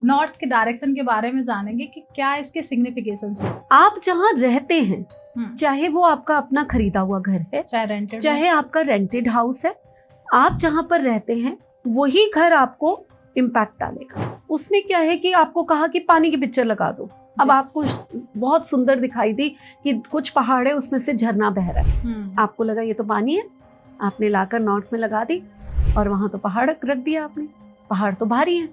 North के direction के बारे में जानेंगे कि क्या इसके सिग्निफिकेशंस है। आप जहाँ रहते हैं, चाहे वो आपका अपना खरीदा हुआ घर है, चाहे रेंटेड, चाहे आपका रेंटेड हाउस है, आप जहाँ पर रहते हैं वही घर आपको इम्पैक्ट डालेगा। उसमें क्या है कि आपको कहा कि पानी की पिक्चर लगा दो, अब आपको बहुत सुंदर दिखाई दी कि कुछ पहाड़ है उसमें से झरना बह रहा है, आपको लगा ये तो पानी है, आपने लाकर नॉर्थ में लगा दी और वहां तो पहाड़ रख दिया आपने। पहाड़ तो भारी है,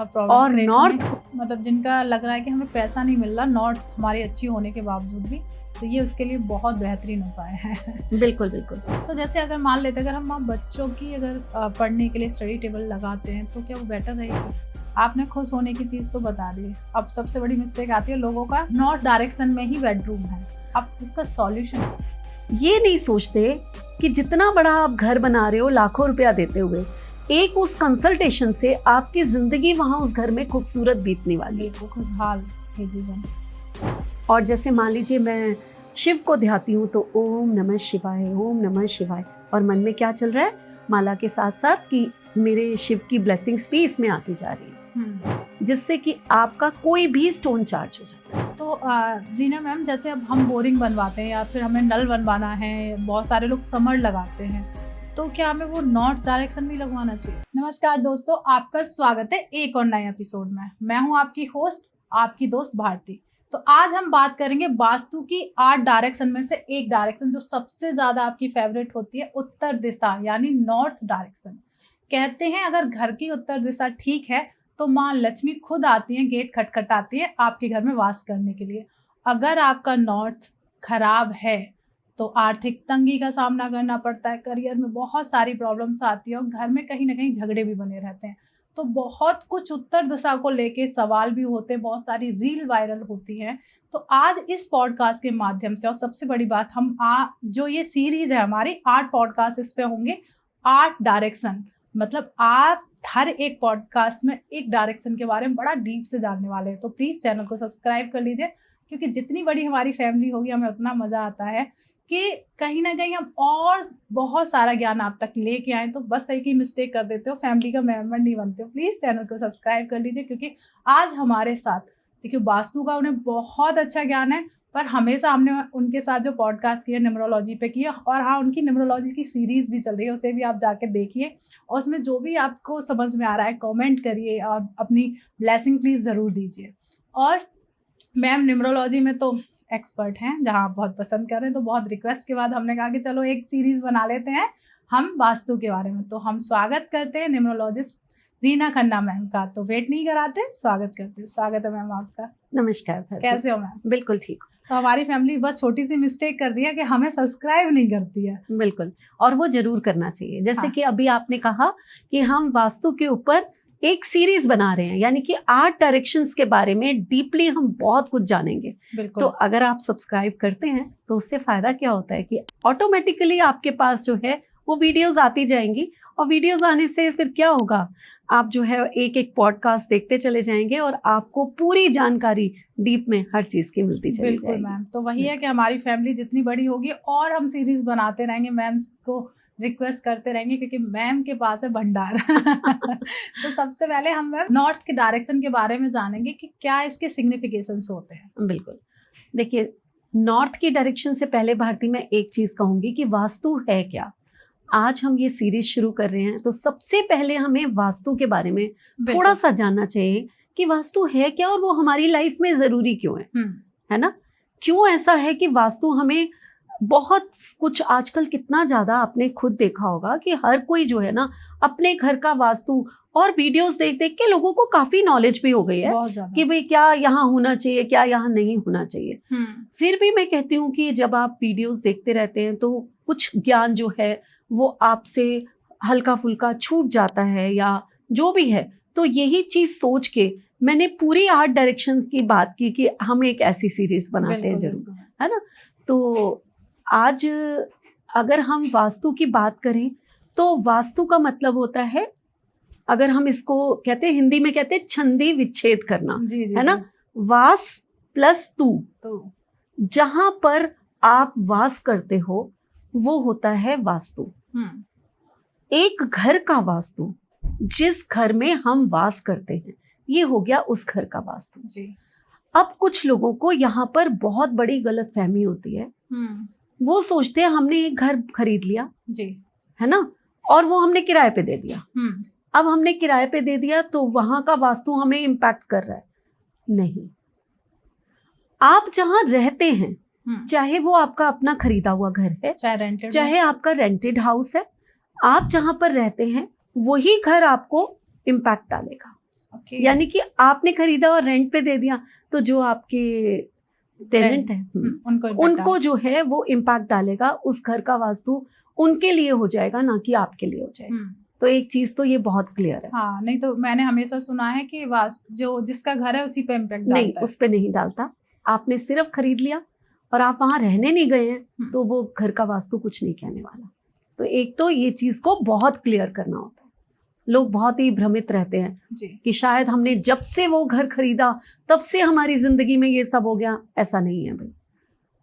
और नॉर्थ मतलब जिनका लग रहा है कि हमें पैसा नहीं मिल रहा नॉर्थ हमारी अच्छी होने के बावजूद भी, तो ये उसके लिए बहुत बेहतरीन उपाय है। बिल्कुल बिल्कुल। तो जैसे अगर मान लेते अगर हम बच्चों की अगर पढ़ने के लिए स्टडी टेबल लगाते हैं तो क्या वो बेटर रहेगी? आपने खुश होने की चीज तो बता दी, अब सबसे बड़ी मिस्टेक आती है लोगों का नॉर्थ डायरेक्शन में ही बेडरूम है। अब इसका सॉल्यूशन ये नहीं सोचते कि जितना बड़ा आप घर बना रहे हो लाखों रुपया देते हुए, एक उस कंसल्टेशन से आपकी जिंदगी वहां उस घर में खूबसूरत बीतने वाली है, खुशहाल है जीवन। और जैसे मान लीजिए मैं शिव को ध्याती हूँ तो ओम नमः शिवाय, ओम नमः शिवाय, और मन में क्या चल रहा है माला के साथ साथ कि मेरे शिव की ब्लेसिंग्स भी इसमें आती जा रही है, जिससे कि आपका कोई भी स्टोन चार्ज हो जाता है। तो रीना मैम, जैसे अब हम बोरिंग बनवाते हैं या फिर हमें नल बनवाना है, बहुत सारे लोग समर लगाते हैं, तो क्या हमें वो नॉर्थ डायरेक्शन भी लगवाना चाहिए? नमस्कार दोस्तों, आपका स्वागत है एक और नए एपिसोड में। मैं हूं आपकी होस्ट, आपकी दोस्त भारती। तो आज हम बात करेंगे वास्तु की 8 डायरेक्शन में से एक डायरेक्शन जो सबसे ज्यादा आपकी फेवरेट होती है, उत्तर दिशा यानी नॉर्थ डायरेक्शन। कहते हैं अगर घर की उत्तर दिशा ठीक है तो माँ लक्ष्मी खुद आती है, गेट खटखटाती है आपके घर में वास करने के लिए। अगर आपका नॉर्थ खराब है तो आर्थिक तंगी का सामना करना पड़ता है, करियर में बहुत सारी प्रॉब्लम्स आती है और घर में कहीं ना कहीं झगड़े भी बने रहते हैं। तो बहुत कुछ उत्तर दिशा को लेके सवाल भी होते हैं, बहुत सारी रील वायरल होती है। तो आज इस पॉडकास्ट के माध्यम से, और सबसे बड़ी बात, हम जो ये सीरीज है हमारी 8 पॉडकास्ट, इस पे होंगे 8 डायरेक्शन। मतलब आप हर एक पॉडकास्ट में एक डायरेक्शन के बारे में बड़ा डीप से जानने वाले हैं। तो प्लीज चैनल को सब्सक्राइब कर लीजिए, क्योंकि जितनी बड़ी हमारी फैमिली होगी हमें उतना मजा आता है कि कहीं ना कहीं हम और बहुत सारा ज्ञान आप तक लेके आए। तो बस एक ही मिस्टेक कर देते हो, फैमिली का मेंबर नहीं बनते हो। प्लीज चैनल को सब्सक्राइब कर लीजिए, क्योंकि आज हमारे साथ, देखिए वास्तु का उन्हें बहुत अच्छा ज्ञान है, पर हमेशा हमने उनके साथ जो पॉडकास्ट किया न्यूमरोलॉजी पे किया, और हाँ उनकी न्यूमरोलॉजी की सीरीज भी चल रही है, उसे भी आप जाके देखिए और उसमें जो भी आपको समझ में आ रहा है कमेंट करिए और अपनी ब्लेसिंग प्लीज जरूर दीजिए। और मैम न्यूमरोलॉजी में तो एक्सपर्ट हैं, जहां आप बहुत पसंद कर रहे हैं, तो बहुत रिक्वेस्ट के बाद हमने कहा कि चलो एक सीरीज बना लेते हैं हम वास्तु के बारे में। तो हम स्वागत करते हैं न्यूमरोलॉजिस्ट रीना खन्ना मैम का। तो वेट नहीं कराते, स्वागत करते हैं। स्वागत है मैम आपका। नमस्कार, कैसे हो मैम? बिल्कुल ठीक। तो हमारी फैमिली बस छोटी सी मिस्टेक कर दी है कि हमें सब्सक्राइब नहीं करती है। बिल्कुल, और वो जरूर करना चाहिए। जैसे कि अभी आपने कहा कि हम वास्तु के ऊपर एक सीरीज बना रहे हैं, यानी कि 8 डायरेक्शंस के बारे में डीपली हम बहुत कुछ जानेंगे। तो अगर आप सब्सक्राइब करते हैं तो उससे फायदा क्या होता है कि ऑटोमेटिकली आपके पास जो है वो वीडियोस आती जाएंगी, और वीडियोस आने से फिर क्या होगा, आप जो है एक एक पॉडकास्ट देखते चले जाएंगे और आपको पूरी जानकारी डीप में हर चीज की मिलती चली जाएगी। बिल्कुल मैम, तो वही है कि हमारी फैमिली जितनी बड़ी होगी और हम सीरीज बनाते रहेंगे, मैम को रिक्वेस्ट करते रहेंगे, क्योंकि मैम के पास है भंडार। तो सबसे पहले हम नॉर्थ के डायरेक्शन के बारे में जानेंगे कि क्या इसके सिग्निफिकेशंस होते हैं। बिल्कुल, देखिए नॉर्थ की डायरेक्शन से पहले भारती मैं एक चीज कहूंगी कि वास्तु है क्या। आज हम ये सीरीज शुरू कर रहे हैं तो सबसे पहले हमें वास्तु के बारे में थोड़ा सा जानना चाहिए कि वास्तु है क्या और वो हमारी लाइफ में जरूरी क्यों है ना। क्यों ऐसा है कि वास्तु हमें बहुत कुछ, आजकल कितना ज्यादा आपने खुद देखा होगा कि हर कोई जो है ना अपने घर का वास्तु, और वीडियोस देख देख के लोगों को काफी नॉलेज भी हो गई है कि भाई क्या यहाँ होना चाहिए, क्या यहाँ नहीं होना चाहिए। फिर भी मैं कहती हूँ कि जब आप वीडियोस देखते रहते हैं तो कुछ ज्ञान जो है वो आपसे हल्का फुल्का छूट जाता है या जो भी है। तो यही चीज सोच के मैंने पूरी 8 डायरेक्शंस की बात की कि हम एक ऐसी सीरीज बनाते हैं जरूर, है ना। तो आज अगर हम वास्तु की बात करें तो वास्तु का मतलब होता है, अगर हम इसको कहते हैं, हिंदी में कहते हैं छंदी विच्छेद करना, है ना। वास प्लस तू, जहां पर आप वास करते हो वो होता है वास्तु। एक घर का वास्तु, जिस घर में हम वास करते हैं, ये हो गया उस घर का वास्तु। जी। अब कुछ लोगों को यहाँ पर बहुत बड़ी गलतफहमी होती है। वो सोचते हैं हमने एक घर खरीद लिया, जी, है ना, और वो हमने किराए पे दे दिया। अब हमने किराए पे दे दिया तो वहां का वास्तु हमें इम्पैक्ट कर रहा है। नहीं, आप जहां रहते हैं, चाहे वो आपका अपना खरीदा हुआ घर है, चाहे आपका रेंटेड हाउस है, आप जहां पर रहते हैं वही घर आपको इम्पैक्ट डालेगा। यानी कि आपने खरीदा और रेंट पे दे दिया तो जो आपके टेनेंट है उनको जो है वो इम्पैक्ट डालेगा। उस घर का वास्तु उनके लिए हो जाएगा, ना कि आपके लिए हो जाएगा। तो एक चीज तो ये बहुत क्लियर है। हाँ, नहीं तो मैंने हमेशा सुना है कि वास्तु जो जिसका घर है उसी पे इम्पैक्ट डालता है। नहीं, उस पे नहीं डालता। आपने सिर्फ खरीद लिया और आप वहां रहने नहीं गए हैं तो वो घर का वास्तु कुछ नहीं कहने वाला। तो एक तो ये चीज को बहुत क्लियर करना होता है। लोग बहुत ही भ्रमित रहते हैं जी। कि शायद हमने जब से वो घर खरीदा तब से हमारी जिंदगी में ये सब हो गया। ऐसा नहीं है भाई,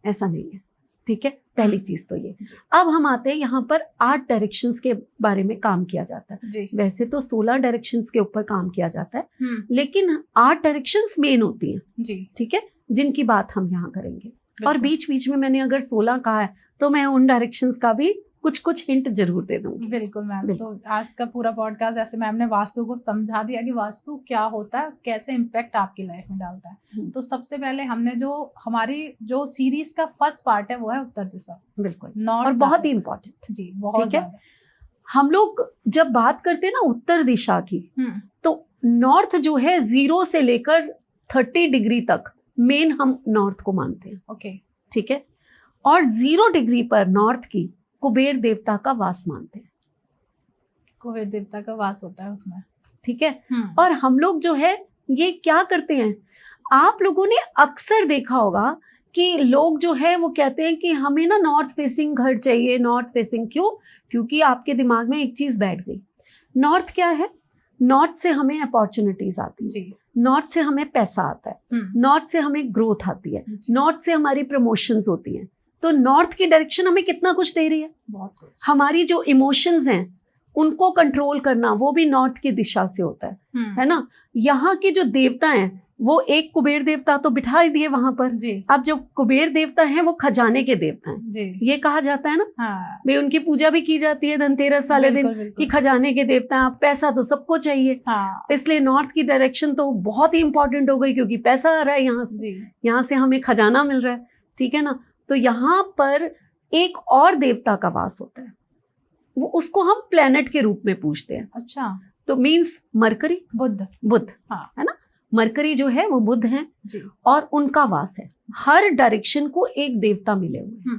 ऐसा नहीं है। ठीक है, पहली चीज तो ये। अब हम आते हैं यहाँ पर 8 डायरेक्शंस के बारे में काम किया जाता है। जी। वैसे तो 16 डायरेक्शंस के ऊपर काम किया जाता है, लेकिन 8 डायरेक्शंस मेन होती हैं। जी। ठीक है, जिनकी बात हम यहाँ करेंगे। और बीच बीच में मैंने अगर 16 कहा है तो मैं उन डायरेक्शंस का भी कुछ कुछ हिंट जरूर दे दूंगी। बिल्कुल मैम। तो आज का पूरा पॉडकास्ट जैसे मैम ने वास्तु को समझा दिया कि वास्तु क्या होता है, कैसे इम्पैक्ट आपकी लाइफ में डालता है। तो सबसे पहले हमने जो हमारी जो सीरीज का फर्स्ट पार्ट है वो है उत्तर दिशा। बिल्कुल, नॉर्थ, और बहुत ही इम्पोर्टेंट। जी, बहुत ज्यादा। हम लोग जब बात करते हैं ना उत्तर दिशा की, तो नॉर्थ जो है 0 से लेकर 30 डिग्री तक मेन हम नॉर्थ को मानते हैं। ओके, ठीक है, और 0 डिग्री पर नॉर्थ की कुबेर देवता का वास मानते हैं। कुबेर देवता का वास होता है उसमें। ठीक है, और हम लोग जो है ये क्या करते हैं, आप लोगों ने अक्सर देखा होगा कि लोग जो है वो कहते हैं कि हमें ना नॉर्थ फेसिंग घर चाहिए। नॉर्थ फेसिंग क्यों? क्योंकि आपके दिमाग में एक चीज बैठ गई। नॉर्थ क्या है? नॉर्थ से हमें अपॉर्चुनिटीज आती है, नॉर्थ से हमें पैसा आता है, नॉर्थ से हमें ग्रोथ आती है, नॉर्थ से हमारी प्रमोशंस होती हैं। तो नॉर्थ की डायरेक्शन हमें कितना कुछ दे रही है, बहुत कुछ। हमारी जो इमोशंस हैं उनको कंट्रोल करना वो भी नॉर्थ की दिशा से होता है ना। यहाँ के जो देवता हैं वो एक कुबेर देवता तो बिठा ही दिए वहां पर। अब जो कुबेर देवता हैं वो खजाने के देवता हैं। ये कहा जाता है ना, भाई उनकी पूजा भी की जाती है धनतेरस वाले दिन कि खजाने के देवता हैं। आप पैसा तो सबको चाहिए, इसलिए नॉर्थ की डायरेक्शन तो बहुत ही इंपॉर्टेंट हो गई, क्योंकि पैसा आ रहा है यहाँ से हमें खजाना मिल रहा है। ठीक है ना, तो यहाँ पर एक और देवता का वास होता है, वो उसको हम प्लेनेट के रूप में पूछते हैं। अच्छा, तो मींस मरकरी, बुध, हाँ, है ना। मरकरी जो है वो बुध हैं और उनका वास है। हर डायरेक्शन को एक देवता मिले हुए हैं,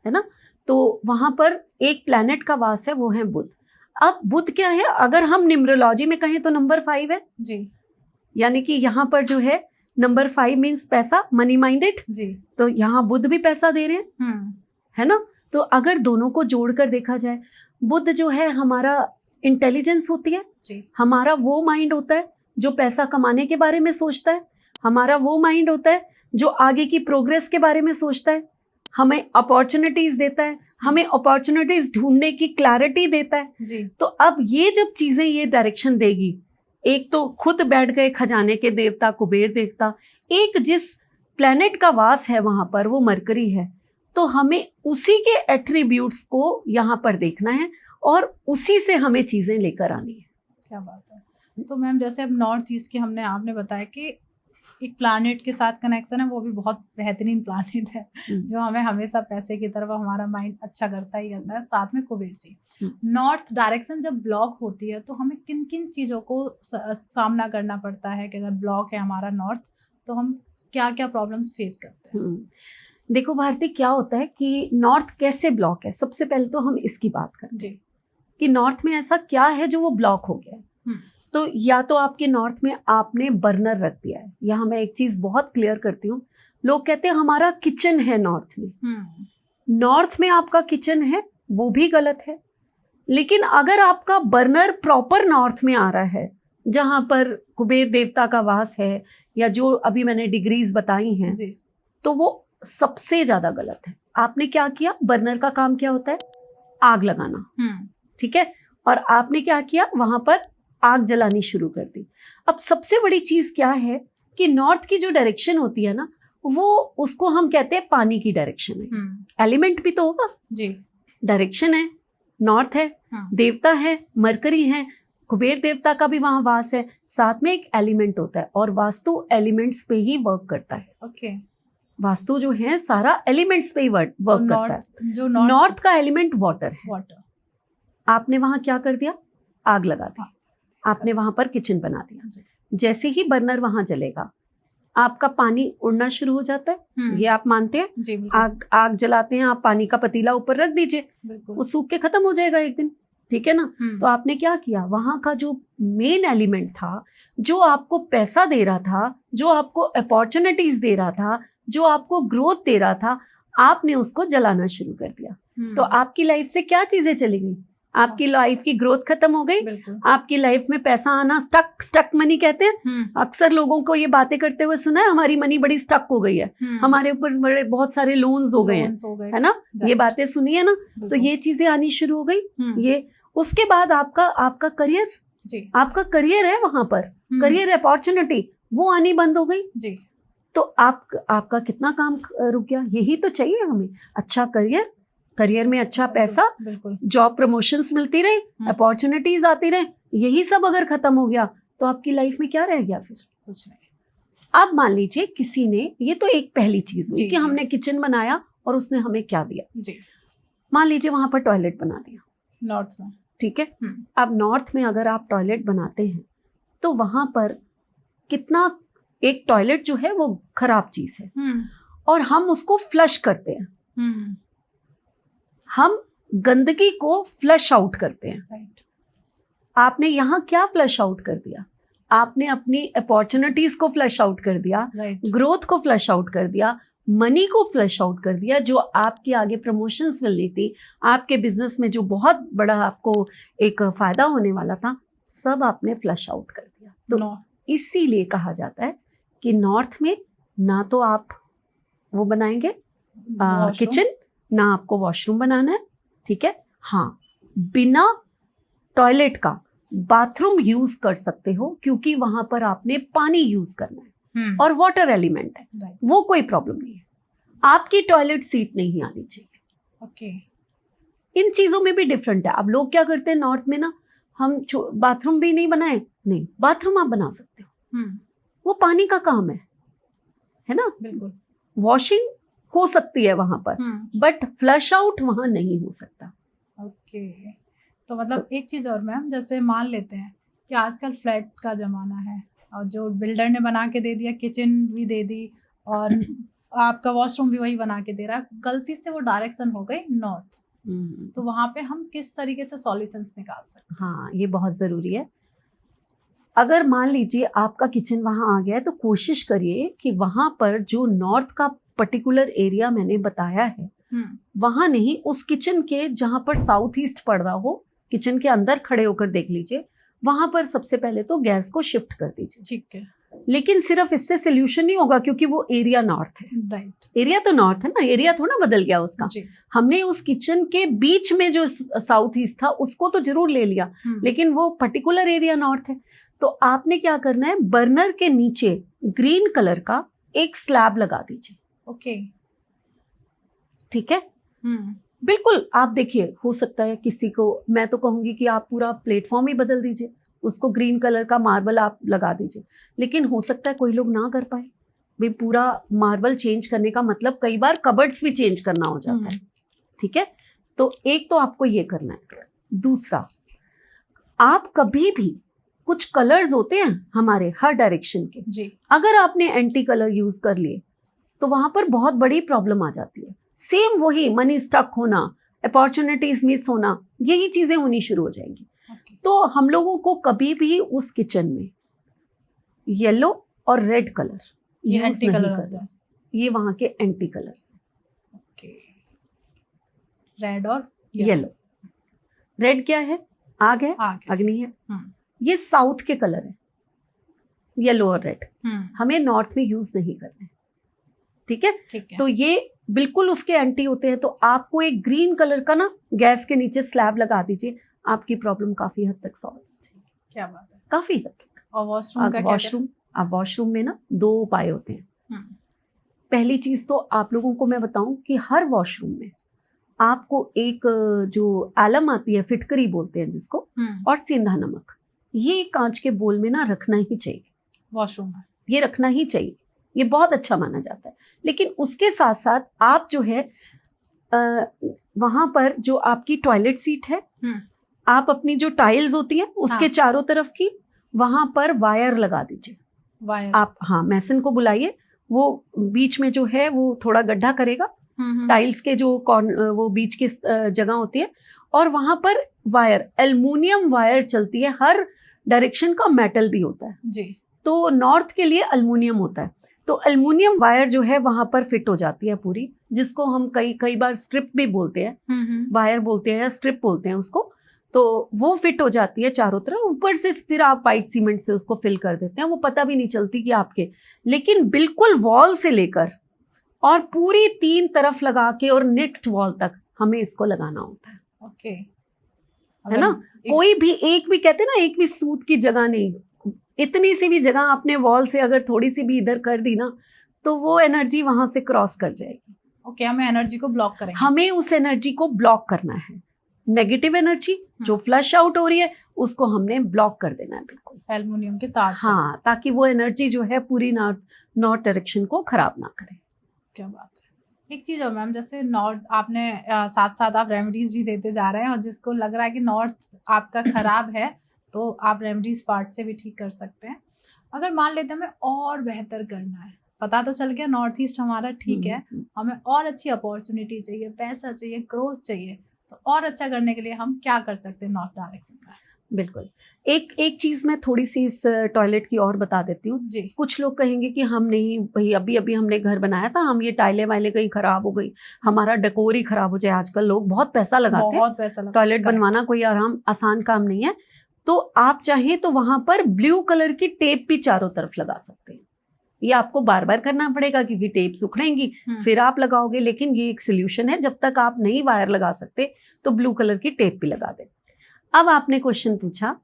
है ना। तो वहां पर एक प्लेनेट का वास है, वो है बुध। अब बुध क्या है, अगर हम न्यूमरोलॉजी में कहें तो नंबर 5 है जी। यानी कि यहाँ पर जो है नंबर 5 मीन्स पैसा, मनी माइंडेड जी। तो यहाँ बुध भी पैसा दे रहे हैं, है ना। तो अगर दोनों को जोड़कर देखा जाए, बुध जो है हमारा इंटेलिजेंस होती है जी। हमारा वो माइंड होता है जो पैसा कमाने के बारे में सोचता है, हमारा वो माइंड होता है जो आगे की प्रोग्रेस के बारे में सोचता है, हमें अपॉर्चुनिटीज देता है, हमें अपॉर्चुनिटीज ढूंढने की क्लैरिटी देता है जी। तो अब ये जब चीजें ये डायरेक्शन देगी, एक तो खुद बैठ गए खजाने के देवता कुबेर देवता, एक जिस प्लेनेट का वास है वहां पर वो मरकरी है, तो हमें उसी के एट्रीब्यूट्स को यहाँ पर देखना है और उसी से हमें चीजें लेकर आनी है। क्या बात है। तो मैम जैसे अब नॉर्थ ईस्ट की आपने बताया कि एक प्लैनेट के साथ कनेक्शन है, वो भी बहुत बेहतरीन प्लैनेट है जो हमें हमेशा पैसे की तरफ हमारा माइंड अच्छा करता ही करता है, साथ में कुबेर जी। नॉर्थ डायरेक्शन जब ब्लॉक होती है तो हमें किन किन चीज़ों को सामना करना पड़ता है कि अगर ब्लॉक है हमारा नॉर्थ तो हम क्या क्या प्रॉब्लम्स फेस करते हैं? देखो भारती, क्या होता है कि नॉर्थ कैसे ब्लॉक है, सबसे पहले तो हम इसकी बात करते हैं कि नॉर्थ में ऐसा क्या है जो वो ब्लॉक हो गया है। तो या तो आपके नॉर्थ में आपने बर्नर रख दिया है। यहाँ मैं एक चीज बहुत क्लियर करती हूँ, लोग कहते हैं हमारा किचन है नॉर्थ में। नॉर्थ में आपका किचन है वो भी गलत है, लेकिन अगर आपका बर्नर प्रॉपर नॉर्थ में आ रहा है जहां पर कुबेर देवता का वास है या जो अभी मैंने डिग्रीज बताई हैं जी, तो वो सबसे ज्यादा गलत है। आपने क्या किया, बर्नर का काम क्या होता है, आग लगाना, ठीक है, और आपने क्या किया, वहां पर आग जलानी शुरू कर दी। अब सबसे बड़ी चीज क्या है कि नॉर्थ की जो डायरेक्शन होती है ना, वो उसको हम कहते हैं पानी की डायरेक्शन है। एलिमेंट भी तो होगा जी, डायरेक्शन है, नॉर्थ है, देवता है, मरकरी है, कुबेर देवता का भी वहां वास है, साथ में एक एलिमेंट होता है और वास्तु एलिमेंट्स पे ही वर्क करता है। ओके। वास्तु जो है सारा एलिमेंट्स पे ही वर्क करता है। जो नॉर्थ का एलिमेंट वाटर है। वाटर। आपने वहां क्या कर दिया, आग लगा दी, आपने वहां पर किचन बना दिया। जैसे ही बर्नर वहां जलेगा आपका पानी उड़ना शुरू हो जाता है, ये आप मानते हैं? जी, आग जलाते हैं, आप पानी का पतीला ऊपर रख दीजिए, वो सूख के खत्म हो जाएगा एक दिन, ठीक है ना। तो आपने क्या किया, वहां का जो मेन एलिमेंट था, जो आपको पैसा दे रहा था, जो आपको अपॉर्चुनिटीज दे रहा था, जो आपको ग्रोथ दे रहा था, आपने उसको जलाना शुरू कर दिया। तो आपकी लाइफ से क्या चीजें चली गई, आपकी लाइफ की ग्रोथ खत्म हो गई, आपकी लाइफ में पैसा आना, स्टक मनी कहते हैं। अक्सर लोगों को ये बातें करते हुए सुना है, हमारी मनी बड़ी स्टक हो गई है, हमारे ऊपर बड़े बहुत सारे लोन्स हो गए हैं, है ना, ये बातें सुनी है ना। तो ये चीजें आनी शुरू हो गई। ये उसके बाद आपका करियर, आपका करियर है वहां पर, करियर अपॉर्चुनिटी वो आनी बंद हो गई जी। तो आपका कितना काम रुक गया। यही तो चाहिए हमें, अच्छा करियर में अच्छा पैसा, जॉब प्रमोशंस मिलती रहे, अपॉर्चुनिटीज आती रहे। यही सब अगर खत्म हो गया तो आपकी लाइफ में क्या रह गया, फिर कुछ नहीं। अब मान लीजिए किसी ने, ये तो एक पहली चीज हुई कि हमने किचन बनाया और उसने हमें क्या दिया जी। मान लीजिए वहां पर टॉयलेट बना दिया नॉर्थ में, ठीक है। अब नॉर्थ में अगर आप टॉयलेट बनाते हैं तो वहां पर कितना, एक टॉयलेट जो है वो खराब चीज है और हम उसको फ्लश करते हैं, हम गंदगी को फ्लश आउट करते हैं। राइट। आपने यहाँ क्या फ्लश आउट कर दिया, आपने अपनी अपॉर्चुनिटीज को फ्लश आउट कर दिया, ग्रोथ को फ्लश आउट कर दिया, मनी को फ्लश आउट कर दिया, जो आपके आगे प्रमोशंस मिलनी थी, आपके बिजनेस में जो बहुत बड़ा आपको एक फायदा होने वाला था, सब आपने फ्लश आउट कर दिया। तो इसीलिए कहा जाता है कि नॉर्थ में ना तो आप वो बनाएंगे किचन, ना आपको वॉशरूम बनाना है, ठीक है। हाँ, बिना टॉयलेट का बाथरूम यूज कर सकते हो क्योंकि वहां पर आपने पानी यूज करना है और वाटर एलिमेंट है, वो कोई प्रॉब्लम नहीं है। आपकी टॉयलेट सीट नहीं आनी चाहिए। ओके। इन चीजों में भी डिफरेंट है। अब लोग क्या करते हैं नॉर्थ में ना, हम बाथरूम भी नहीं बनाए, नहीं, बाथरूम आप बना सकते हो, वो पानी का काम है ना। बिल्कुल। वॉशिंग हो सकती है वहां पर, बट फ्लश आउट वहां नहीं हो सकता। ओके। तो मतलब एक चीज और मैम, जैसे मान लेते हैं कि आजकल फ्लैट का जमाना है और जो बिल्डर ने बना के दे दिया, किचन भी दे दी और आपका वॉशरूम भी वही बना के दे रहा है, गलती से वो डायरेक्शन हो गई नॉर्थ, तो वहां पे हम किस तरीके से सॉल्यूशंस निकाल सकते हैं? हाँ, ये बहुत जरूरी है। अगर मान लीजिए आपका किचन वहां आ गया है तो कोशिश करिए कि वहां पर जो नॉर्थ का पर्टिकुलर एरिया मैंने बताया है वहां नहीं, उस किचन के जहां पर साउथ ईस्ट पड़ रहा हो, किचन के अंदर खड़े होकर देख लीजिए, वहां पर सबसे पहले तो गैस को शिफ्ट कर दीजिए। ठीक है। लेकिन सिर्फ इससे सोल्यूशन नहीं होगा क्योंकि वो एरिया नॉर्थ है। राइट। एरिया तो नॉर्थ है ना, एरिया थोड़ा बदल गया उसका। हमने उस किचन के बीच में जो साउथ ईस्ट था उसको तो जरूर ले लिया, लेकिन वो पर्टिकुलर एरिया नॉर्थ है। तो आपने क्या करना है, बर्नर के नीचे ग्रीन कलर का एक स्लैब लगा दीजिए। ओके, ठीक है। बिल्कुल। आप देखिए, हो सकता है किसी को, मैं तो कहूंगी कि आप पूरा प्लेटफॉर्म ही बदल दीजिए, उसको ग्रीन कलर का मार्बल आप लगा दीजिए। लेकिन हो सकता है कोई लोग ना कर पाए भाई, पूरा मार्बल चेंज करने का मतलब कई बार कबर्ड्स भी चेंज करना हो जाता है, ठीक है। तो एक तो आपको ये करना है। दूसरा, आप कभी भी, कुछ कलर्स होते हैं हमारे हर डायरेक्शन के जी, अगर आपने एंटी कलर यूज कर लिए तो वहां पर बहुत बड़ी प्रॉब्लम आ जाती है। सेम वही मनी स्टक होना, अपॉर्चुनिटीज मिस होना, यही चीजें होनी शुरू हो जाएंगी। तो हम लोगों को कभी भी उस किचन में येलो और रेड कलर ये एंटी कलर होता है, ये वहां के एंटी कलर्स हैं। ओके। रेड और येलो। रेड क्या है, आग है, अग्नि है, ये साउथ के कलर है, येलो और रेड हमें नॉर्थ में यूज नहीं करना है, ठीक है। तो ये बिल्कुल उसके एंटी होते हैं। तो आपको एक ग्रीन कलर का ना गैस के नीचे स्लैब लगा दीजिए, आपकी प्रॉब्लम काफी हद तक सॉल्व हो जाएगी। क्या बात है। काफी हद तक। और वॉशरूम का क्या? वॉशरूम में ना 2 उपाय होते हैं। हम्म, पहली चीज तो आप लोगों को मैं बताऊं कि हर वॉशरूम में आपको एक जो एलम आती है, फिटकरी बोलते हैं जिसको, और सेंधा नमक, ये कांच के बोल में ना रखना ही चाहिए। वॉशरूम में ये रखना ही चाहिए, ये बहुत अच्छा माना जाता है। लेकिन उसके साथ साथ आप जो है वहां पर जो आपकी टॉयलेट सीट है, आप अपनी जो टाइल्स होती हैं उसके चारों तरफ की, वहां पर वायर लगा दीजिए। वायर आप मैसन को बुलाइए, वो बीच में जो है वो थोड़ा गड्ढा करेगा, टाइल्स के जो वो बीच की जगह होती है, और वहां पर वायर, एल्युमिनियम वायर चलती है, हर डायरेक्शन का मेटल भी होता है जी। तो नॉर्थ के लिए एल्युमिनियम होता है, तो एल्युमिनियम वायर जो है वहां पर फिट हो जाती है पूरी, जिसको हम कई बार स्ट्रिप भी बोलते हैं, वायर बोलते हैं या स्ट्रिप बोलते हैं उसको। तो वो फिट हो जाती है चारों तरफ, ऊपर से फिर आप व्हाइट सीमेंट से उसको फिल कर देते हैं, वो पता भी नहीं चलती कि आपके, लेकिन बिल्कुल वॉल से लेकर और पूरी 3 तरफ लगा के और नेक्स्ट वॉल तक हमें इसको लगाना होता है। ओके, है ना? कोई भी एक भी कहते हैं ना, एक भी सूत की जगह नहीं, इतनी सी भी जगह आपने वॉल से अगर थोड़ी सी भी इधर कर दी ना, तो वो एनर्जी वहां से क्रॉस कर जाएगी। ओके, हमें एनर्जी को ब्लॉक करेंगे, हमें उस एनर्जी को ब्लॉक करना है। नेगेटिव एनर्जी जो फ्लश आउट हो रही है उसको हमने ब्लॉक कर देना है बिल्कुल, एल्युमिनियम के तार से। हाँ, ताकि वो एनर्जी जो है पूरी नॉर्थ डायरेक्शन को खराब ना करे। क्या बात है। एक चीज और मैम, जैसे नॉर्थ आपने साथ साथ आप रेमेडीज भी देते जा रहे हैं, और जिसको लग रहा है कि नॉर्थ आपका खराब है तो आप रेमेडीज पार्ट से भी ठीक कर सकते हैं। अगर मान लेते हमें और बेहतर करना है, पता तो चल गया नॉर्थ ईस्ट हमारा ठीक है, हमें और अच्छी अपॉर्चुनिटी चाहिए, पैसा चाहिए, ग्रोथ चाहिए, तो और अच्छा करने के लिए हम क्या कर सकते हैं नॉर्थ डायरेक्शन में? बिल्कुल, एक चीज मैं थोड़ी सी इस टॉयलेट की और बता देती हूँ जी। कुछ लोग कहेंगे कि हम नहीं भाई, अभी हमने घर बनाया था, हम ये टाइलें वाइलें कहीं खराब हो गई, हमारा डेकोर ही खराब हो जाए। आजकल लोग बहुत पैसा लगाते हैं, टॉयलेट बनवाना कोई आसान काम नहीं है। तो आप चाहें तो वहां पर ब्लू कलर की टेप भी चारों तरफ लगा सकते हैं। ये आपको बार बार करना पड़ेगा क्योंकि टेप सुखड़ेंगी, फिर आप लगाओगे, लेकिन ये एक सोल्यूशन है। जब तक आप नहीं वायर लगा सकते तो ब्लू कलर की टेप भी लगा दें। अब आपने क्वेश्चन पूछा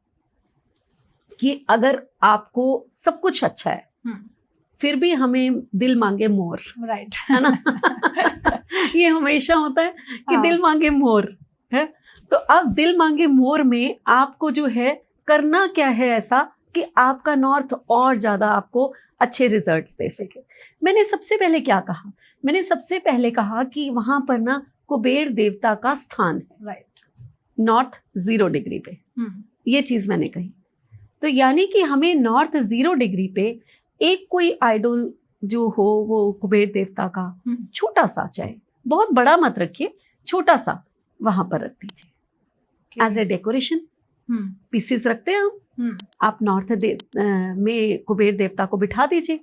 कि अगर आपको सब कुछ अच्छा है फिर भी हमें दिल मांगे मोर, राइट, है ना? ये हमेशा होता है कि दिल मांगे मोर है। तो अब दिल मांगे मोर में आपको जो है करना क्या है ऐसा कि आपका नॉर्थ और ज्यादा आपको अच्छे रिजल्ट्स दे सके। मैंने सबसे पहले क्या कहा? मैंने सबसे पहले कहा कि वहां पर ना कुबेर देवता का स्थान है, राइट, नॉर्थ 0 डिग्री पे। ये चीज मैंने कही। तो यानी कि हमें नॉर्थ 0 डिग्री पे एक कोई आइडल जो हो, वो कुबेर देवता का छोटा सा, चाहे बहुत बड़ा मत रखिए, छोटा सा वहां पर रख दीजिए एज ए डेकोरेशन। पीसेस रखते हैं हम, आप नॉर्थ में कुबेर देवता को बिठा दीजिए।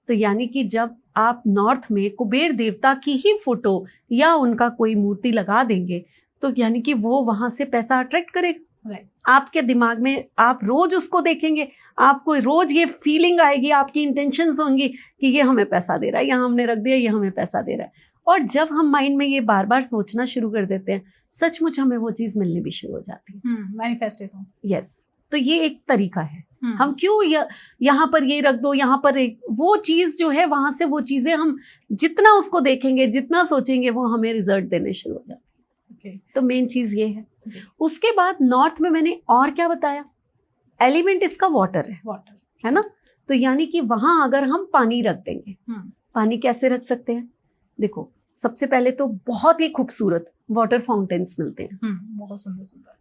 तो यानी कि जब आप नॉर्थ में कुबेर देवता की ही फोटो या उनका कोई मूर्ति लगा देंगे तो यानी कि वो वहां से पैसा अट्रैक्ट करेगा। राइट, आपके दिमाग में आप रोज उसको देखेंगे, आपको रोज ये फीलिंग आएगी, आपकी इंटेंशंस होंगी कि ये हमें पैसा दे रहा है, यहाँ हमने रख दिया, ये हमें पैसा दे रहा है। और जब हम माइंड में ये बार बार सोचना शुरू कर देते हैं, सचमुच हमें वो चीज मिलनी भी शुरू हो जाती है। मैनिफेस्टेशन। यस, तो ये एक तरीका है। हम क्यों यहाँ पर ये रख दो, यहाँ पर वो चीज जो है वहां से वो चीजें हम जितना उसको देखेंगे, जितना सोचेंगे, वो हमें रिजल्ट देने शुरू हो जाती है। तो मेन चीज ये है। उसके बाद नॉर्थ में मैंने और क्या बताया? एलिमेंट इसका वाटर है, है ना? तो यानी कि वहां अगर हम पानी रख देंगे, पानी कैसे रख सकते हैं? देखो, सबसे पहले तो बहुत ही खूबसूरत वाटर फाउंटेन्स मिलते हैं, बहुत सुंदर सुंदर।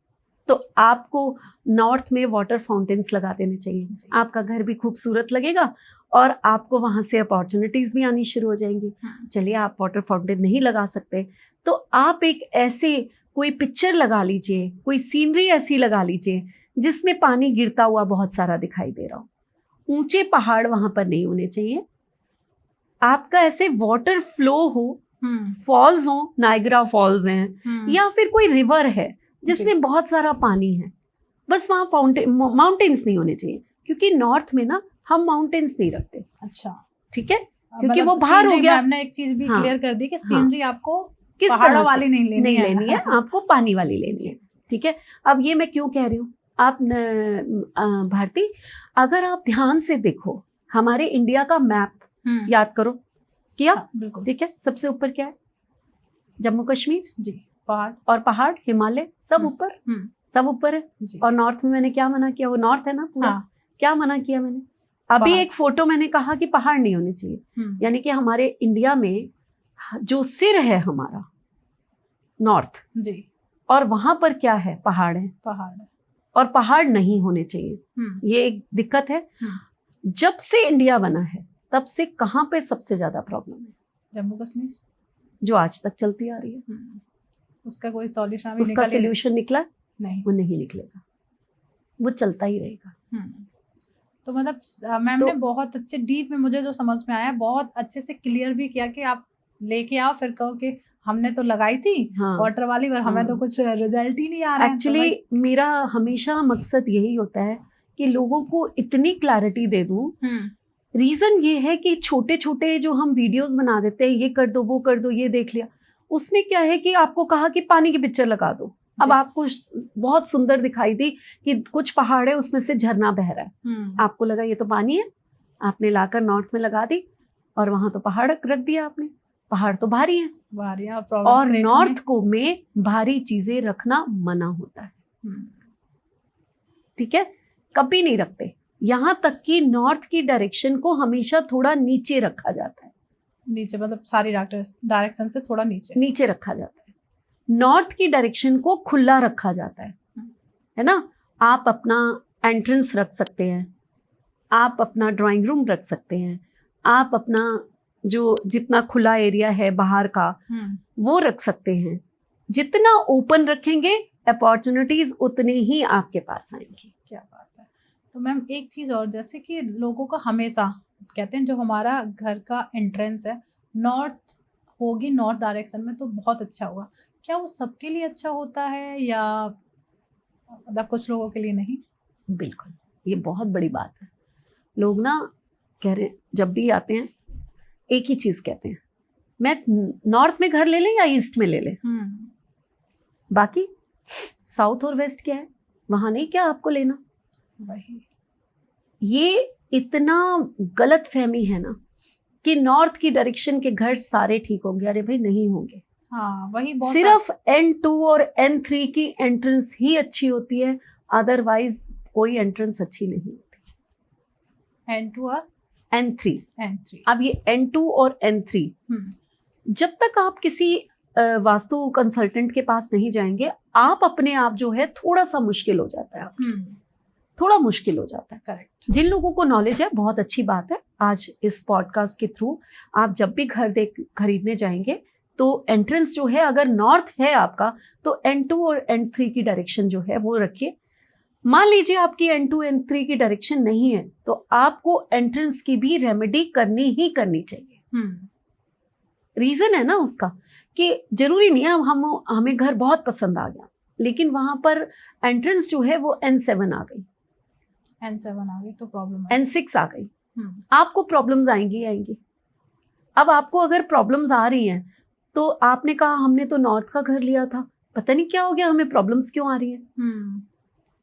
तो आपको नॉर्थ में वाटर फाउंटेन्स लगा देने चाहिए। आपका घर भी खूबसूरत लगेगा और आपको वहां से अपॉर्चुनिटीज भी आनी शुरू हो जाएंगी। चलिए, आप वाटर फाउंटेन नहीं लगा सकते तो आप एक ऐसे कोई पिक्चर लगा लीजिए, कोई सीनरी ऐसी लगा लीजिए जिसमें पानी गिरता हुआ बहुत सारा दिखाई दे रहा हो। ऊंचे पहाड़ वहां पर नहीं होने चाहिए, आपका ऐसे वाटर फ्लो हो, फॉल्स हो, नायग्रा फॉल्स हैं, या फिर कोई रिवर है जिसमें बहुत सारा पानी है, बस वहां माउंटेन्स नहीं होने चाहिए, क्योंकि नॉर्थ में ना हम माउंटेन्स नहीं रखते। अच्छा, ठीक है, क्योंकि वो बाहर हो गया। हमने एक चीज भी क्लियर कर दी कि सीनरी आपको किस पहाड़ों वाली नहीं लेनी है, आपको पानी वाली लेनी है। ठीक है, अब ये मैं क्यों कह रही हूँ? आप भारती, अगर आप ध्यान से देखो हमारे इंडिया का मैप याद करो, किया? हाँ, बिल्कुल। ठीक है, सबसे ऊपर क्या है? जम्मू कश्मीर जी, पहाड़ और पहाड़, हिमालय, सब ऊपर, सब ऊपर है। जी। और नॉर्थ में मैंने क्या मना किया? वो नॉर्थ है ना पूरा। हाँ, क्या मना किया मैंने? अभी पहाड़। एक फोटो मैंने कहा कि पहाड़ नहीं होने चाहिए, यानी कि हमारे इंडिया में जो सिर है हमारा नॉर्थ जी, और वहां पर क्या है? पहाड़ है, पहाड़। और पहाड़ नहीं होने चाहिए। ये एक दिक्कत है। जब से इंडिया बना है तब से कहां पे सबसे ज्यादा प्रॉब्लम है? जम्मू कश्मीर, जो आज तक चलती आ रही है। उसका कोई सॉल्यूशन अभी उसका निकल सोल्यूशन निकला नहीं? वो नहीं निकलेगा, वो चलता ही रहेगा। तो मतलब मैम तो- ने बहुत अच्छे डीप में, मुझे जो समझ में आया, बहुत अच्छे से क्लियर भी किया कि आप लेके आओ फिर कहो कि हमने तो लगाई थी हाँ, वाटर वाली, पर हमें तो कुछ रिजल्ट ही नहीं आ रहा है। एक्चुअली मेरा हमेशा मकसद यही होता है कि लोगों को इतनी क्लैरिटी दे दूं। रीजन ये है कि छोटे छोटे जो हम वीडियोस बना देते हैं, ये कर दो वो कर दो ये देख लिया, उसमें क्या है कि आपको कहा कि पानी की पिक्चर लगा दो, अब आपको बहुत सुंदर दिखाई दी कि कुछ पहाड़ है उसमें से झरना बह रहा है, आपको लगा ये तो पानी है, आपने लाकर नॉर्थ में लगा दी और वहां तो पहाड़ रख दिया आपने। पहाड़ तो भारी है, और नॉर्थ को में भारी चीजें रखना मना होता है। ठीक है, कभी नहीं रखते। यहाँ तक कि नॉर्थ की डायरेक्शन को हमेशा थोड़ा नीचे रखा जाता है। नीचे मतलब सारी डायरेक्शन से थोड़ा नीचे रखा जाता है। नॉर्थ की डायरेक्शन को खुला रखा जाता है ना। आप अपना एंट्रेंस रख सकते हैं, आप अपना ड्राइंग रूम रख सकते हैं, आप अपना जो जितना खुला एरिया है बाहर का वो रख सकते हैं। जितना ओपन रखेंगे अपॉर्चुनिटीज उतनी ही आपके पास आएंगी। क्या बात है। तो मैम एक चीज और, जैसे कि लोगों को हमेशा कहते हैं जो हमारा घर का एंट्रेंस है नॉर्थ होगी, नॉर्थ डायरेक्शन में तो बहुत अच्छा होगा, क्या वो सबके लिए अच्छा होता है या मतलब कुछ लोगों के लिए नहीं? बिल्कुल, ये बहुत बड़ी बात है। लोग ना कह रहे जब भी आते हैं एक ही चीज कहते हैं, मैं नॉर्थ में घर ले लें या ईस्ट में ले लें, बाकी साउथ और वेस्ट क्या है वहां नहीं क्या आपको लेना। वही ये इतना गलत फहमी है ना कि नॉर्थ की डायरेक्शन के घर सारे ठीक होंगे। अरे भाई नहीं होंगे। हाँ, वही बहुत सिर्फ N2 और N3 की एंट्रेंस ही अच्छी होती है, अदरवाइज कोई एंट्रेंस अच्छी नहीं होती। N2 और N3। अब ये N2 और N3 जब तक आप किसी वास्तु कंसल्टेंट के पास नहीं जाएंगे, आप अपने आप जो है थोड़ा सा मुश्किल हो जाता है, थोड़ा मुश्किल हो जाता है। करेक्ट। जिन लोगों को नॉलेज है बहुत अच्छी बात है, आज इस पॉडकास्ट के थ्रू आप जब भी घर खरीदने जाएंगे तो एंट्रेंस जो है अगर नॉर्थ है आपका तो N2 और N3 की डायरेक्शन जो है वो रखिए। मान लीजिए आपकी N2 N3 की डायरेक्शन नहीं है तो आपको एंट्रेंस की भी रेमेडी करनी ही करनी चाहिए। रीजन है ना उसका कि जरूरी नहीं है हमें घर बहुत पसंद आ गया लेकिन वहां पर एंट्रेंस जो है वो N7 आ गई, N7 आ गई तो प्रॉब्लम है, N6 आ गई, आपको प्रॉब्लम्स आएंगी। अब आपको अगर प्रॉब्लम्स आ रही हैं तो आपने कहा हमने तो नॉर्थ का घर लिया था, पता नहीं क्या हो गया, हमें प्रॉब्लम्स क्यों आ रही है।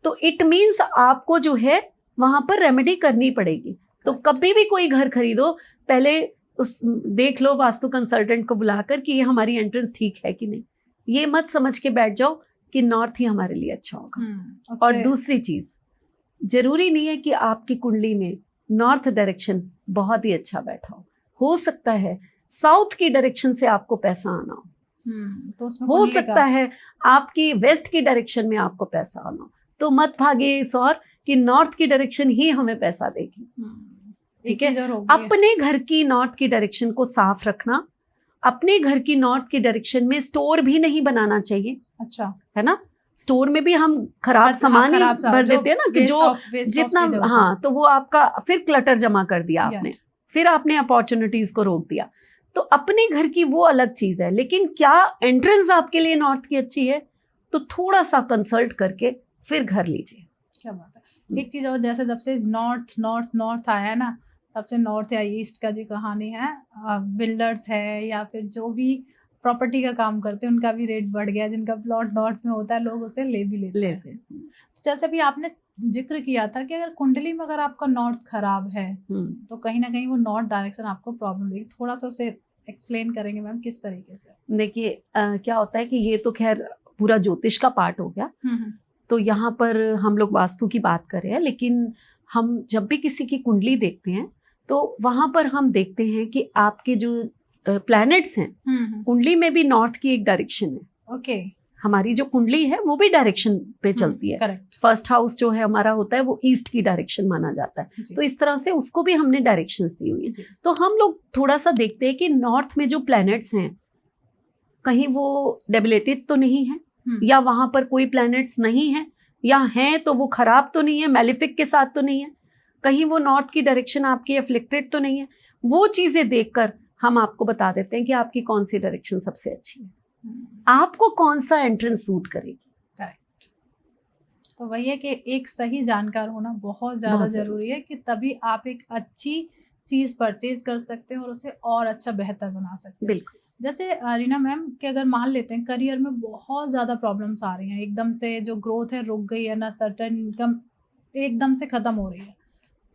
तो इट मीन्स आपको जो है वहां पर रेमेडी करनी पड़ेगी। तो कभी भी कोई घर खरीदो पहले देख लो वास्तु कंसल्टेंट को बुलाकर कि ये हमारी एंट्रेंस ठीक है कि नहीं। ये मत समझ के बैठ जाओ कि नॉर्थ ही हमारे लिए अच्छा होगा। और दूसरी चीज, जरूरी नहीं है कि आपकी कुंडली में नॉर्थ डायरेक्शन बहुत ही अच्छा बैठा हो सकता है साउथ की डायरेक्शन से आपको पैसा आना तो उसमें हो सकता है आपकी वेस्ट की डायरेक्शन में आपको पैसा आना हो। तो मत भागे इस और कि नॉर्थ की डायरेक्शन ही हमें पैसा देगी। ठीक है, अपने घर की नॉर्थ की डायरेक्शन को साफ रखना, अपने घर की नॉर्थ की डायरेक्शन में स्टोर भी नहीं बनाना चाहिए। अच्छा है ना, स्टोर में भी हम खराब सामान ही भर देते हैं ना कि जो जितना हाँ, तो वो आपका फिर क्लटर जमा कर दिया आपने, फिर आपने अपॉर्चुनिटीज को रोक दिया। तो अपने घर की वो अलग चीज है, लेकिन क्या एंट्रेंस आपके लिए नॉर्थ की अच्छी है तो थोड़ा सा कंसल्ट करके फिर घर लीजिए। क्या बात है। एक चीज और, जैसे जब से नॉर्थ आया है ना, तब से नॉर्थ या ईस्ट का जो कहानी है, बिल्डर्स है या फिर जो भी प्रॉपर्टी का काम करते हैं उनका भी रेट बढ़ गया। जिनका प्लॉट नॉर्थ में होता है लोग उसे ले भी लेते हैं। जैसे भी आपने जिक्र किया था कि अगर कुंडली में अगर आपका नॉर्थ खराब है तो कहीं ना कहीं वो नॉर्थ डायरेक्शन आपको प्रॉब्लम देगी, थोड़ा सा उसे एक्सप्लेन करेंगे मैम किस तरीके से? देखिए क्या होता है कि ये तो खैर पूरा ज्योतिष का पार्ट हो गया, तो यहाँ पर हम लोग वास्तु की बात कर रहे हैं, लेकिन हम जब भी किसी की कुंडली देखते हैं तो वहां पर हम देखते हैं कि आपके जो प्लैनेट्स हैं, कुंडली में भी नॉर्थ की एक डायरेक्शन है। ओके। हमारी जो कुंडली है वो भी डायरेक्शन पे चलती है। करेक्ट। फर्स्ट हाउस जो है हमारा होता है वो ईस्ट की डायरेक्शन माना जाता है, तो इस तरह से उसको भी हमने डायरेक्शंस दी हुई है। तो हम लोग थोड़ा सा देखते हैं कि नॉर्थ में जो प्लैनेट्स हैं कहीं वो डेबिलेटेड तो नहीं है, या वहां पर कोई प्लैनेट्स नहीं है, या हैं तो वो खराब तो नहीं है, मैलिफिक के साथ तो नहीं है, कहीं वो नॉर्थ की डायरेक्शन आपकी अफ्लिक्टेड तो नहीं है। वो चीजें देखकर हम आपको बता देते हैं कि आपकी कौन सी डायरेक्शन सबसे अच्छी है, आपको कौन सा एंट्रेंस सूट करेगी। करेक्ट। तो वही है कि एक सही जानकार होना बहुत ज्यादा जरूरी है कि तभी आप एक अच्छी चीज परचेज कर सकते हैं और उसे और अच्छा बेहतर बना सकते हैं। बिल्कुल। जैसे रीना मैम कि अगर मान लेते हैं करियर में बहुत ज्यादा प्रॉब्लम्स आ रही हैं, एकदम से जो ग्रोथ है रुक गई है, ना सर्टेन इनकम एकदम से खत्म हो रही है,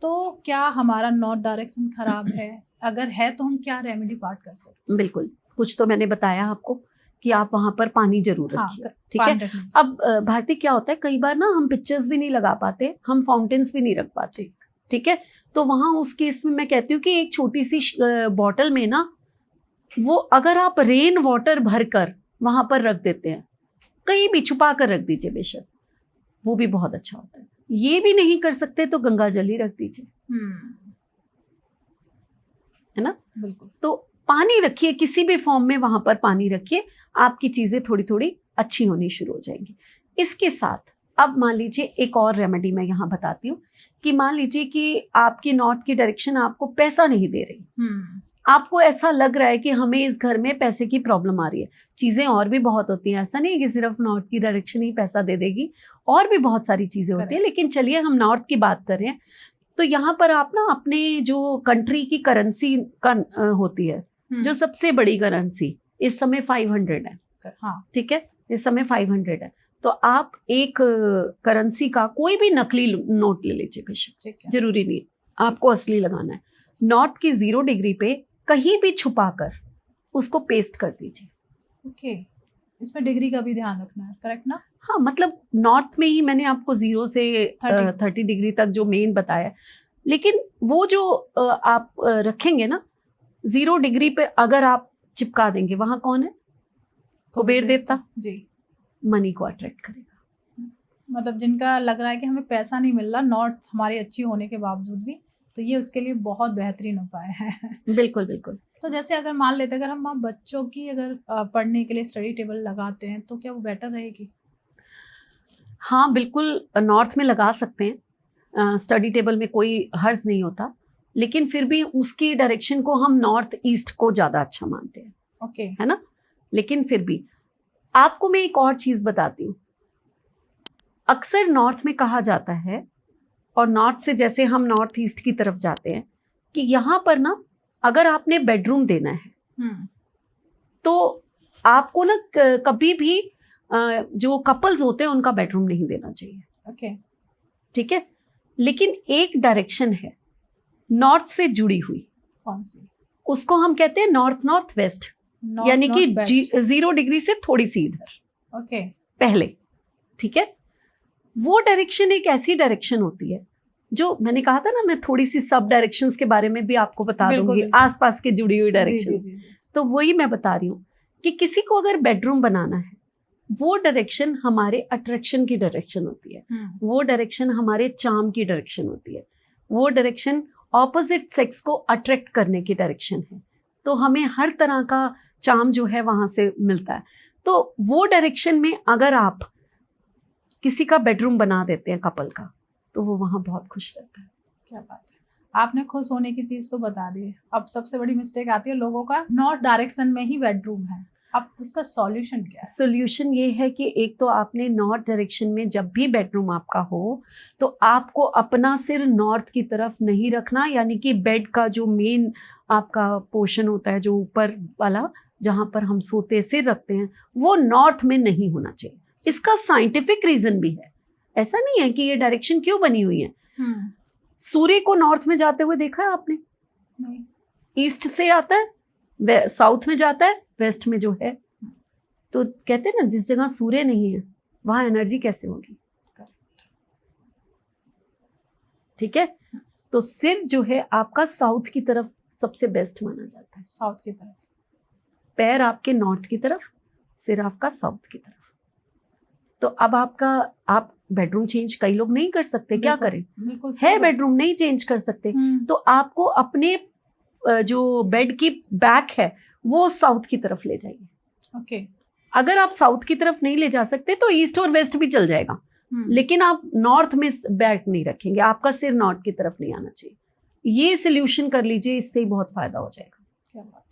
तो क्या हमारा नॉर्थ डायरेक्शन खराब है? अगर है तो हम क्या रेमेडी पार्ट कर सकते हैं? बिल्कुल, कुछ तो मैंने बताया आपको कि आप वहां पर पानी जरूर रखिए। ठीक है। अब भारती क्या होता है, कई बार ना हम पिक्चर्स भी नहीं लगा पाते, हम फाउंटेन्स भी नहीं रख पाते। ठीक है, तो वहां उस केस में मैं कहती हूँ कि एक छोटी सी बॉटल में ना वो अगर आप रेन वाटर भरकर वहां पर रख देते हैं, कहीं भी छुपा कर रख दीजिए, बेशक वो भी बहुत अच्छा होता है। ये भी नहीं कर सकते तो गंगा जल ही रख दीजिए, है ना। बिल्कुल। तो पानी रखिए, किसी भी फॉर्म में वहां पर पानी रखिए, आपकी चीजें थोड़ी थोड़ी अच्छी होनी शुरू हो जाएंगी। इसके साथ अब मान लीजिए एक और रेमेडी मैं यहाँ बताती हूँ कि मान लीजिए कि आपकी नॉर्थ की डायरेक्शन आपको पैसा नहीं दे रही, आपको ऐसा लग रहा है कि हमें इस घर में पैसे की प्रॉब्लम आ रही है। चीजें और भी बहुत होती हैं, ऐसा नहीं है कि सिर्फ नॉर्थ की डायरेक्शन ही पैसा दे देगी, और भी बहुत सारी चीजें होती हैं, लेकिन चलिए हम नॉर्थ की बात कर रहे हैं। तो यहाँ पर आप ना अपने जो कंट्री की करेंसी होती है, जो सबसे बड़ी करेंसी इस समय 500 है। हाँ। ठीक है, इस समय 500 है, तो आप एक करेंसी का कोई भी नकली नोट ले लीजिए, बेशक जरूरी नहीं आपको असली लगाना है। नॉर्थ की 0 डिग्री पे कहीं भी छुपाकर उसको पेस्ट कर दीजिए। ओके। इसमें डिग्री का भी ध्यान रखना है, करेक्ट ना? हाँ, मतलब नॉर्थ में ही मैंने आपको 0 से 30 डिग्री तक जो मेन बताया, लेकिन वो जो आप रखेंगे ना 0 डिग्री पे, अगर आप चिपका देंगे, वहां कौन है? कुबेर देवता जी। मनी को अट्रैक्ट करेगा। मतलब जिनका लग रहा है कि हमें पैसा नहीं मिल रहा नॉर्थ हमारी अच्छी होने के बावजूद भी, तो ये उसके लिए बहुत बेहतरीन उपाय है। बिल्कुल बिल्कुल। तो जैसे अगर मान लेते अगर हम बच्चों की अगर पढ़ने के लिए स्टडी टेबल लगाते हैं तो क्या वो बेटर रहेगी? हाँ बिल्कुल, नॉर्थ में लगा सकते हैं, स्टडी टेबल में कोई हर्ज नहीं होता, लेकिन फिर भी उसकी डायरेक्शन को हम नॉर्थ ईस्ट को ज़्यादा अच्छा मानते हैं। ओके। है ना। लेकिन फिर भी आपको मैं एक और चीज़ बताती हूँ, अक्सर नॉर्थ में कहा जाता है, और नॉर्थ से जैसे हम नॉर्थ ईस्ट की तरफ जाते हैं, कि यहाँ पर ना अगर आपने बेडरूम देना है तो आपको ना कभी भी जो कपल्स होते हैं उनका बेडरूम नहीं देना चाहिए। ओके। ठीक है, लेकिन एक डायरेक्शन है नॉर्थ से जुड़ी हुई। कौन सी? उसको हम कहते हैं नॉर्थ नॉर्थ वेस्ट, यानी कि 0 डिग्री से थोड़ी सी इधर। ओके। पहले। ठीक है, वो डायरेक्शन एक ऐसी डायरेक्शन होती है जो मैंने कहा था ना, मैं थोड़ी सी सब डायरेक्शंस के बारे में भी आपको बता दूंगी, आसपास के जुड़ी हुई डायरेक्शंस। तो वही मैं बता रही हूँ कि किसी को अगर बेडरूम बनाना है, वो डायरेक्शन हमारे अट्रैक्शन की डायरेक्शन होती है, वो डायरेक्शन हमारे चार्म की डायरेक्शन होती है, वो डायरेक्शन ऑपोजिट सेक्स को अट्रैक्ट करने की डायरेक्शन है। तो हमें हर तरह का चार्म जो है वहां से मिलता है। तो वो डायरेक्शन में अगर आप किसी का बेडरूम बना देते हैं कपल का, तो वो वहां बहुत खुश रहता है। क्या बात है, आपने खुश होने की चीज तो बता दी। अब सबसे बड़ी मिस्टेक आती है लोगों का, नॉर्थ डायरेक्शन में ही बेडरूम है, अब उसका सॉल्यूशन क्या है? सॉल्यूशन ये है कि एक तो आपने नॉर्थ डायरेक्शन में जब भी बेडरूम आपका हो, तो आपको अपना सिर नॉर्थ की तरफ नहीं रखना, यानी कि बेड का जो मेन आपका पोर्शन होता है, जो ऊपर वाला जहां पर हम सोते सिर रखते हैं, वो नॉर्थ में नहीं होना चाहिए। इसका साइंटिफिक रीजन भी है। ऐसा नहीं है कि ये डायरेक्शन क्यों बनी हुई है। सूर्य को नॉर्थ में जाते हुए देखा है आपने? नहीं। ईस्ट से आता है, साउथ में जाता है, वेस्ट में जो है। तो कहते हैं ना, जिस जगह सूर्य नहीं है वहां एनर्जी कैसे होगी? ठीक है, तो सिर जो है आपका साउथ की तरफ सबसे बेस्ट माना जाता है। साउथ की तरफ, पैर आपके नॉर्थ की तरफ, सिर आपका साउथ की तरफ। तो अब आप बेडरूम चेंज कई लोग नहीं कर सकते, क्या करें? बिल्कुल है बेडरूम नहीं चेंज कर सकते, तो आपको अपने जो बेड की बैक है वो साउथ की तरफ ले जाइए। ओके। अगर आप साउथ की तरफ नहीं ले जा सकते तो ईस्ट और वेस्ट भी चल जाएगा, लेकिन आप नॉर्थ में बैक नहीं रखेंगे, आपका सिर नॉर्थ की तरफ नहीं आना चाहिए। ये सोल्यूशन कर लीजिए, इससे ही बहुत फायदा हो जाएगा। क्या बात है।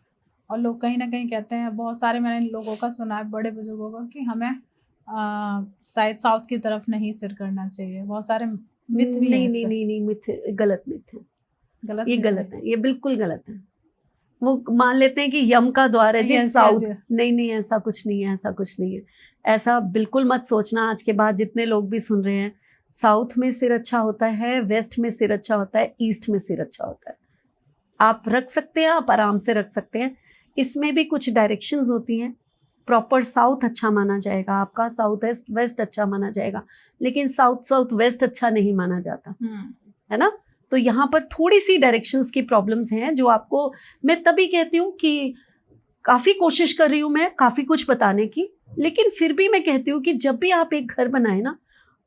और लोग कहीं ना कहीं कहते हैं, बहुत सारे मैंने लोगों का सुना है, बड़े बुजुर्गों का, कि हमें शायद साउथ की तरफ नहीं सिर करना चाहिए। बहुत सारे मिथ भी हैं इसमें। नहीं, मिथ, गलत मिथ है, गलत, ये गलत है, ये बिल्कुल गलत है। वो मान लेते हैं कि यम का द्वार है जी साउथ। नहीं, ऐसा कुछ नहीं है, ऐसा कुछ नहीं है। ऐसा बिल्कुल मत सोचना। आज के बाद जितने लोग भी सुन रहे हैं, साउथ में सिर अच्छा होता है, वेस्ट में सिर अच्छा होता है, ईस्ट में सिर अच्छा होता है। आप रख सकते हैं, आप आराम से रख सकते हैं। इसमें भी कुछ डायरेक्शंस होती हैं। प्रॉपर साउथ अच्छा माना जाएगा आपका, साउथ वेस्ट अच्छा माना जाएगा, लेकिन साउथ वेस्ट अच्छा नहीं माना जाता, है ना। तो यहाँ पर थोड़ी सी डायरेक्शंस की प्रॉब्लम्स हैं, जो आपको मैं तभी कहती हूँ कि काफ़ी कोशिश कर रही हूँ मैं काफ़ी कुछ बताने की, लेकिन फिर भी मैं कहती हूँ कि जब भी आप एक घर बनाए ना,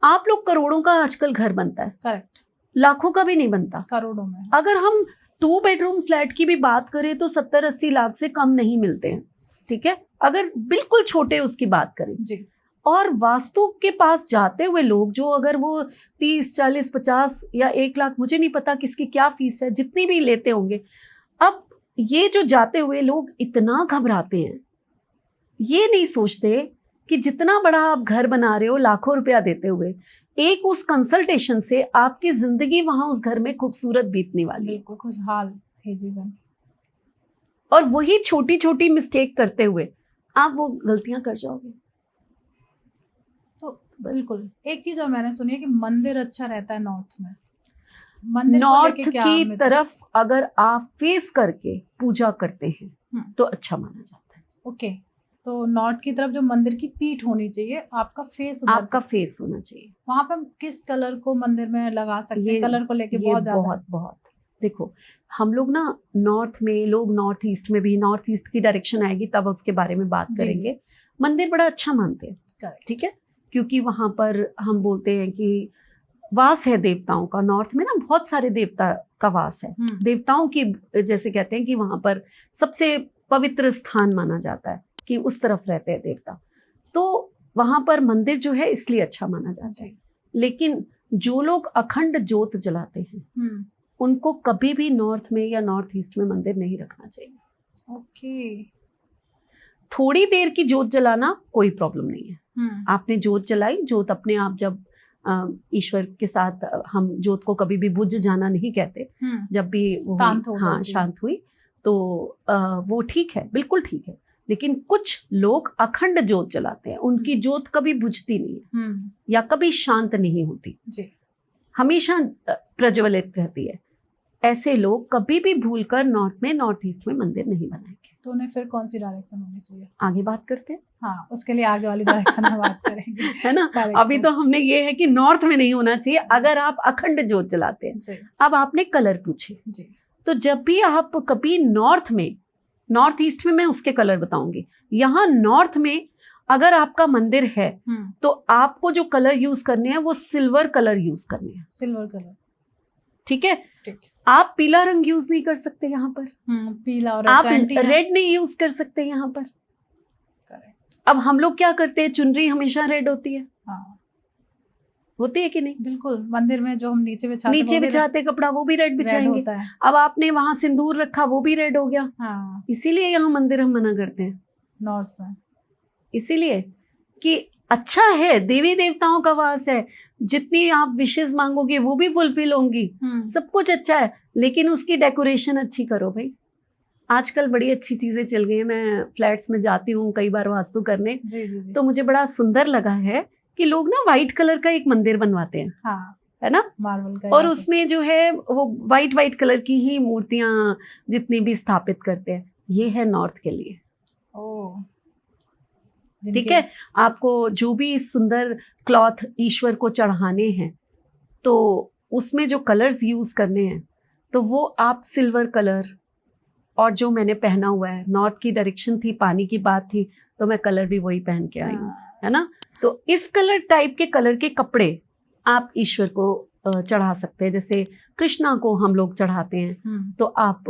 आप लोग करोड़ों का आजकल घर बनता है, करेक्ट, लाखों का भी नहीं बनता, करोड़ों में। अगर हम 2 बेडरूम फ्लैट की भी बात करें तो 70-80 लाख से कम नहीं मिलते हैं, ठीक है, अगर बिल्कुल छोटे उसकी बात करें जी। और वास्तु के पास जाते हुए लोग, जो अगर वो 30, 40, 50 या 1 लाख, मुझे नहीं पता किसकी क्या फीस है, जितनी भी लेते होंगे, अब ये जो जाते हुए लोग इतना घबराते हैं, ये नहीं सोचते कि जितना बड़ा आप घर बना रहे हो लाखों रुपया देते हुए, एक उस कंसल्टेशन से आपकी जिंदगी वहां उस घर में खूबसूरत बीतने वाली है। बिल्कुल खुशहाल है जीवन। और वही छोटी छोटी मिस्टेक करते हुए आप वो गलतियां कर जाओगे। तो बिल्कुल एक चीज और मैंने सुनी है कि मंदिर अच्छा रहता है नॉर्थ में। मंदिर नॉर्थ की तरफ अगर आप फेस करके पूजा करते हैं तो अच्छा माना जाता है। ओके, तो नॉर्थ की तरफ जो मंदिर की पीठ होनी चाहिए, आपका फेस होना चाहिए। वहां पे हम किस कलर को मंदिर में लगा सकते हैं? कलर को लेके बहुत देखो, हम लोग ना नॉर्थ में, लोग नॉर्थ ईस्ट में भी, नॉर्थ ईस्ट की डायरेक्शन आएगी तब उसके बारे में बात करेंगे। मंदिर बड़ा अच्छा मानते हैं, ठीक है, क्योंकि वहां पर हम बोलते हैं कि वास है देवताओं का। नॉर्थ में ना बहुत सारे देवता का वास है, देवताओं की, जैसे कहते हैं कि वहां पर सबसे पवित्र स्थान माना जाता है कि उस तरफ रहते हैं देवता, तो वहां पर मंदिर जो है इसलिए अच्छा माना जाता है। लेकिन जो लोग अखंड ज्योत जलाते हैं उनको कभी भी नॉर्थ में या नॉर्थ ईस्ट में मंदिर नहीं रखना चाहिए। ओके, थोड़ी देर की ज्योत जलाना कोई प्रॉब्लम नहीं है। आपने ज्योत जलाई, ज्योत अपने आप, जब ईश्वर के साथ हम ज्योत को कभी भी बुझ जाना नहीं कहते, जब भी वो शांत हुई तो वो ठीक है, बिल्कुल ठीक है। लेकिन कुछ लोग अखंड ज्योत जलाते हैं, उनकी ज्योत कभी बुझती नहीं है या कभी शांत नहीं होती जी, हमेशा प्रज्वलित रहती है। ऐसे लोग कभी भी भूलकर नॉर्थ में, नॉर्थ ईस्ट में मंदिर नहीं बनाएंगे। तो उन्हें फिर कौन सी डायरेक्शन होनी चाहिए? आगे बात करते हैं। हाँ, उसके लिए आगे वाली डायरेक्शन में बात करेंगे है ना। अभी तो हमने ये है कि नॉर्थ में नहीं होना चाहिए अगर आप अखंड ज्योत जलाते हैं। अब आपने कलर पूछे जी, तो जब भी आप कभी नॉर्थ में, नॉर्थ ईस्ट में मैं उसके कलर बताऊंगी, यहाँ नॉर्थ में अगर आपका मंदिर है तो आपको जो कलर यूज करने हैं वो सिल्वर कलर यूज करने हैं। सिल्वर कलर, ठीक है। आप पीला रंग यूज नहीं कर सकते यहाँ पर, पीला और आप रेड नहीं यूज कर सकते यहाँ पर। अब हम लोग क्या करते हैं, चुनरी हमेशा रेड होती है, होती है कि नहीं? बिल्कुल, मंदिर में जो हम नीचे बिछाते कपड़ा वो भी रेड बिछाएंगे। अब आपने वहां सिंदूर रखा, वो भी रेड हो गया। इसीलिए यहाँ मंदिर हम मना करते हैं नॉर्थ में, इसीलिए कि अच्छा है, देवी देवताओं का वास है, जितनी आप विशेष मांगोगे वो भी फुलफिल होंगी, सब कुछ अच्छा है, लेकिन उसकी डेकोरेशन अच्छी करो भाई। आजकल बड़ी अच्छी चीजें चल गई हैं, मैं फ्लैट्स में जाती हूँ कई बार वास्तु करने, जी। तो मुझे बड़ा सुंदर लगा है कि लोग ना व्हाइट कलर का एक मंदिर बनवाते हैं, हाँ, है ना, मार्बल का और यहाँ पे। उसमें जो है वो व्हाइट कलर की ही मूर्तियां जितनी भी स्थापित करते हैं, ये है नॉर्थ के लिए। ओह, ठीक जिनके है, आपको जो भी सुंदर क्लॉथ ईश्वर को चढ़ाने हैं तो उसमें जो कलर्स यूज करने हैं तो वो आप सिल्वर कलर, और जो मैंने पहना हुआ है, नॉर्थ की डायरेक्शन थी, पानी की बात थी, तो मैं कलर भी वही पहन के आई हूँ, हाँ, है ना। तो इस कलर के कपड़े आप ईश्वर को चढ़ा सकते हैं। जैसे कृष्णा को हम लोग चढ़ाते हैं, तो आप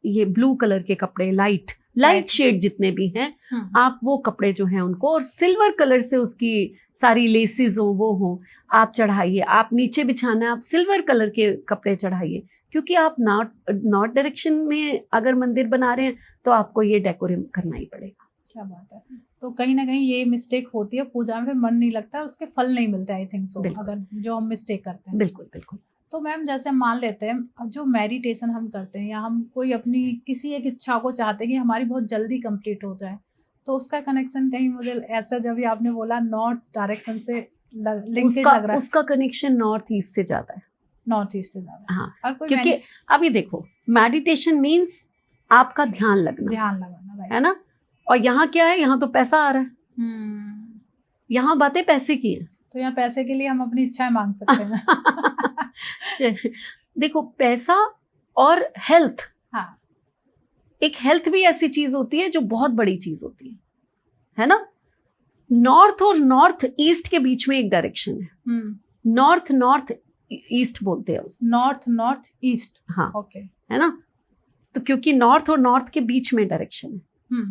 ये ब्लू कलर के कपड़े, लाइट Light. शेड जितने भी हैं, आप वो कपड़े जो हैं उनको, और सिल्वर कलर से उसकी सारी लेसिस हो, वो हो, आप चढ़ाइए। आप नीचे बिछाना है, आप सिल्वर कलर के कपड़े चढ़ाइए, क्योंकि आप नॉर्थ डायरेक्शन में अगर मंदिर बना रहे हैं तो आपको ये डेकोरेट करना ही पड़ेगा। क्या बात है। तो कहीं ना कहीं ये मिस्टेक होती है पूजा में, फिर मन नहीं लगता, उसके फल नहीं मिलते, आई थिंक सो, बिल्कुल। अगर जो हम मिस्टेक करते हैं। बिल्कुल बिल्कुल। तो मैम जैसे हम मान लेते हैं जो मेडिटेशन हम करते हैं, या हम कोई अपनी किसी एक इच्छा को चाहते हैं कि हमारी बहुत जल्दी कंप्लीट हो जाए, तो उसका कनेक्शन कहीं मुझे ऐसा, जब भी आपने बोला नॉर्थ डायरेक्शन से लिंकेड लग रहा है। उसका कनेक्शन नॉर्थ ईस्ट से ज्यादा है, नॉर्थ ईस्ट से ज्यादा। हाँ, और कोई क्योंकि अभी देखो, मेडिटेशन मीन्स आपका ध्यान लगना, ध्यान लगाना, है ना, और यहाँ क्या है, यहाँ तो पैसा आ रहा है, यहाँ बातें पैसे की हैं। तो यहाँ पैसे के लिए हम अपनी इच्छाएं मांग सकते हैं। देखो, पैसा और हेल्थ, हाँ, एक हेल्थ भी ऐसी चीज होती है जो बहुत बड़ी चीज होती है ना। नॉर्थ और नॉर्थ ईस्ट के बीच में एक डायरेक्शन है, नॉर्थ ईस्ट बोलते हैं उस, नॉर्थ ईस्ट, हाँ, ओके, है ना। तो क्योंकि नॉर्थ और नॉर्थ के बीच में डायरेक्शन है,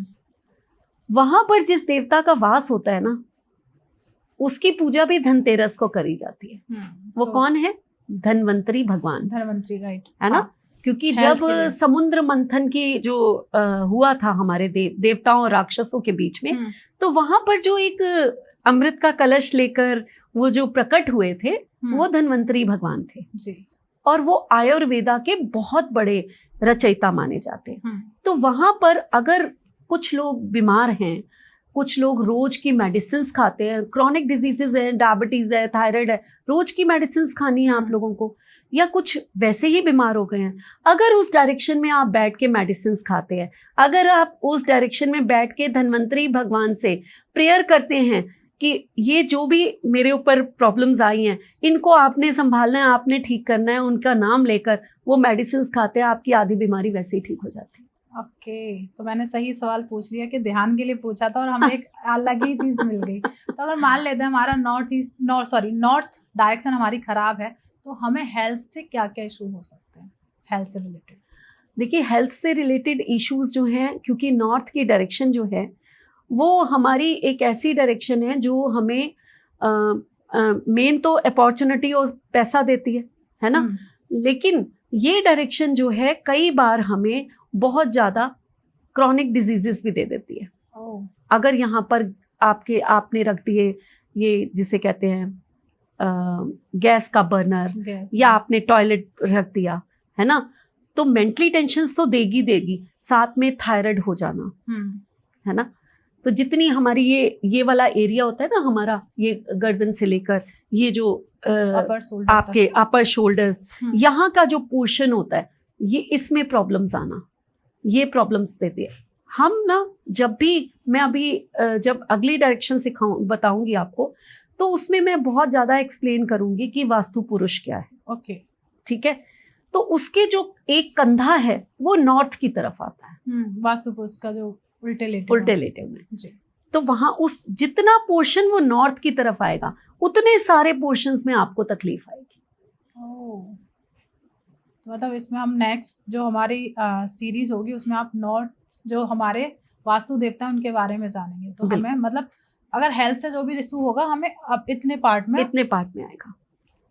वहां पर जिस देवता का वास होता है ना, उसकी पूजा भी धनतेरस को करी जाती है। वो तो कौन है? धन्वंतरी भगवान, धन्वंतरी, राइट, है ना। हाँ, क्योंकि Health जब के लिए। समुद्र मंथन की जो हुआ था हमारे देवताओं और राक्षसों के बीच में, तो वहां पर जो एक अमृत का कलश लेकर वो जो प्रकट हुए थे, वो धन्वंतरी भगवान थे जी, और वो आयुर्वेदा के बहुत बड़े रचयिता माने जाते हैं। तो वहां पर अगर कुछ लोग बीमार हैं, कुछ लोग रोज की मेडिसिन खाते हैं, क्रॉनिक डिजीजेस है, डायबिटीज है, थायराइड है, रोज की मेडिसिन खानी है आप लोगों को, या कुछ वैसे ही बीमार हो गए हैं, अगर उस डायरेक्शन में आप बैठ के मेडिसिन खाते हैं, अगर आप उस डायरेक्शन में बैठ के धन्वंतरी भगवान से प्रेयर करते हैं कि ये जो भी मेरे ऊपर प्रॉब्लम्स आई हैं, इनको आपने संभालना है, आपने ठीक करना है, उनका नाम लेकर वो मेडिसिन खाते हैं, आपकी आधी बीमारी वैसे ही ठीक हो जाती है। ओके, तो मैंने सही सवाल पूछ लिया कि ध्यान के लिए पूछा था और हमें एक अलग ही चीज मिल गई। तो अगर मान लेते हैं हमारा नॉर्थ डायरेक्शन हमारी खराब है, तो हमें हेल्थ से क्या क्या इशू हो सकते हैं, हेल्थ से रिलेटेड? देखिए, हेल्थ से रिलेटेड इश्यूज जो हैं, क्योंकि नॉर्थ की डायरेक्शन जो है वो हमारी एक ऐसी डायरेक्शन है जो हमें मेन तो अपॉर्चुनिटी और पैसा देती है ना, लेकिन ये डायरेक्शन जो है कई बार हमें बहुत ज़्यादा क्रॉनिक डिजीजेस भी दे देती है। अगर यहाँ पर आपने रख दिए ये जिसे कहते हैं गैस का बर्नर, या आपने टॉयलेट रख दिया, है ना, तो मेंटली टेंशन तो देगी, साथ में थायराइड हो जाना, है ना। तो जितनी हमारी ये वाला एरिया होता है ना, हमारा ये गर्दन से लेकर ये जो आपके अपर शोल्डर्स, यहाँ का जो पोर्शन होता है, ये इसमें प्रॉब्लम्स आना, ये प्रॉब्लम्स देती है। हम ना जब भी मैं अभी जब अगली डायरेक्शन बताऊंगी आपको, तो उसमें मैं बहुत ज्यादा एक्सप्लेन करूंगी कि वास्तु पुरुष क्या है। ओके, ठीक है। तो उसके जो एक कंधा है वो नॉर्थ की तरफ आता है, वास्तु पुरुष का जो उल्टे लेटे में जी। तो वहां उस जितना पोर्शन वो नॉर्थ की तरफ आएगा, उतने सारे पोर्शंस में आपको तकलीफ आएगी। मतलब इसमें हम नेक्स्ट जो हमारी सीरीज होगी उसमें आप नॉर्थ जो हमारे वास्तु देवता उनके बारे में जानेंगे। तो हमें मतलब अगर हेल्थ से जो भी इशू होगा हमें अब इतने पार्ट में आएगा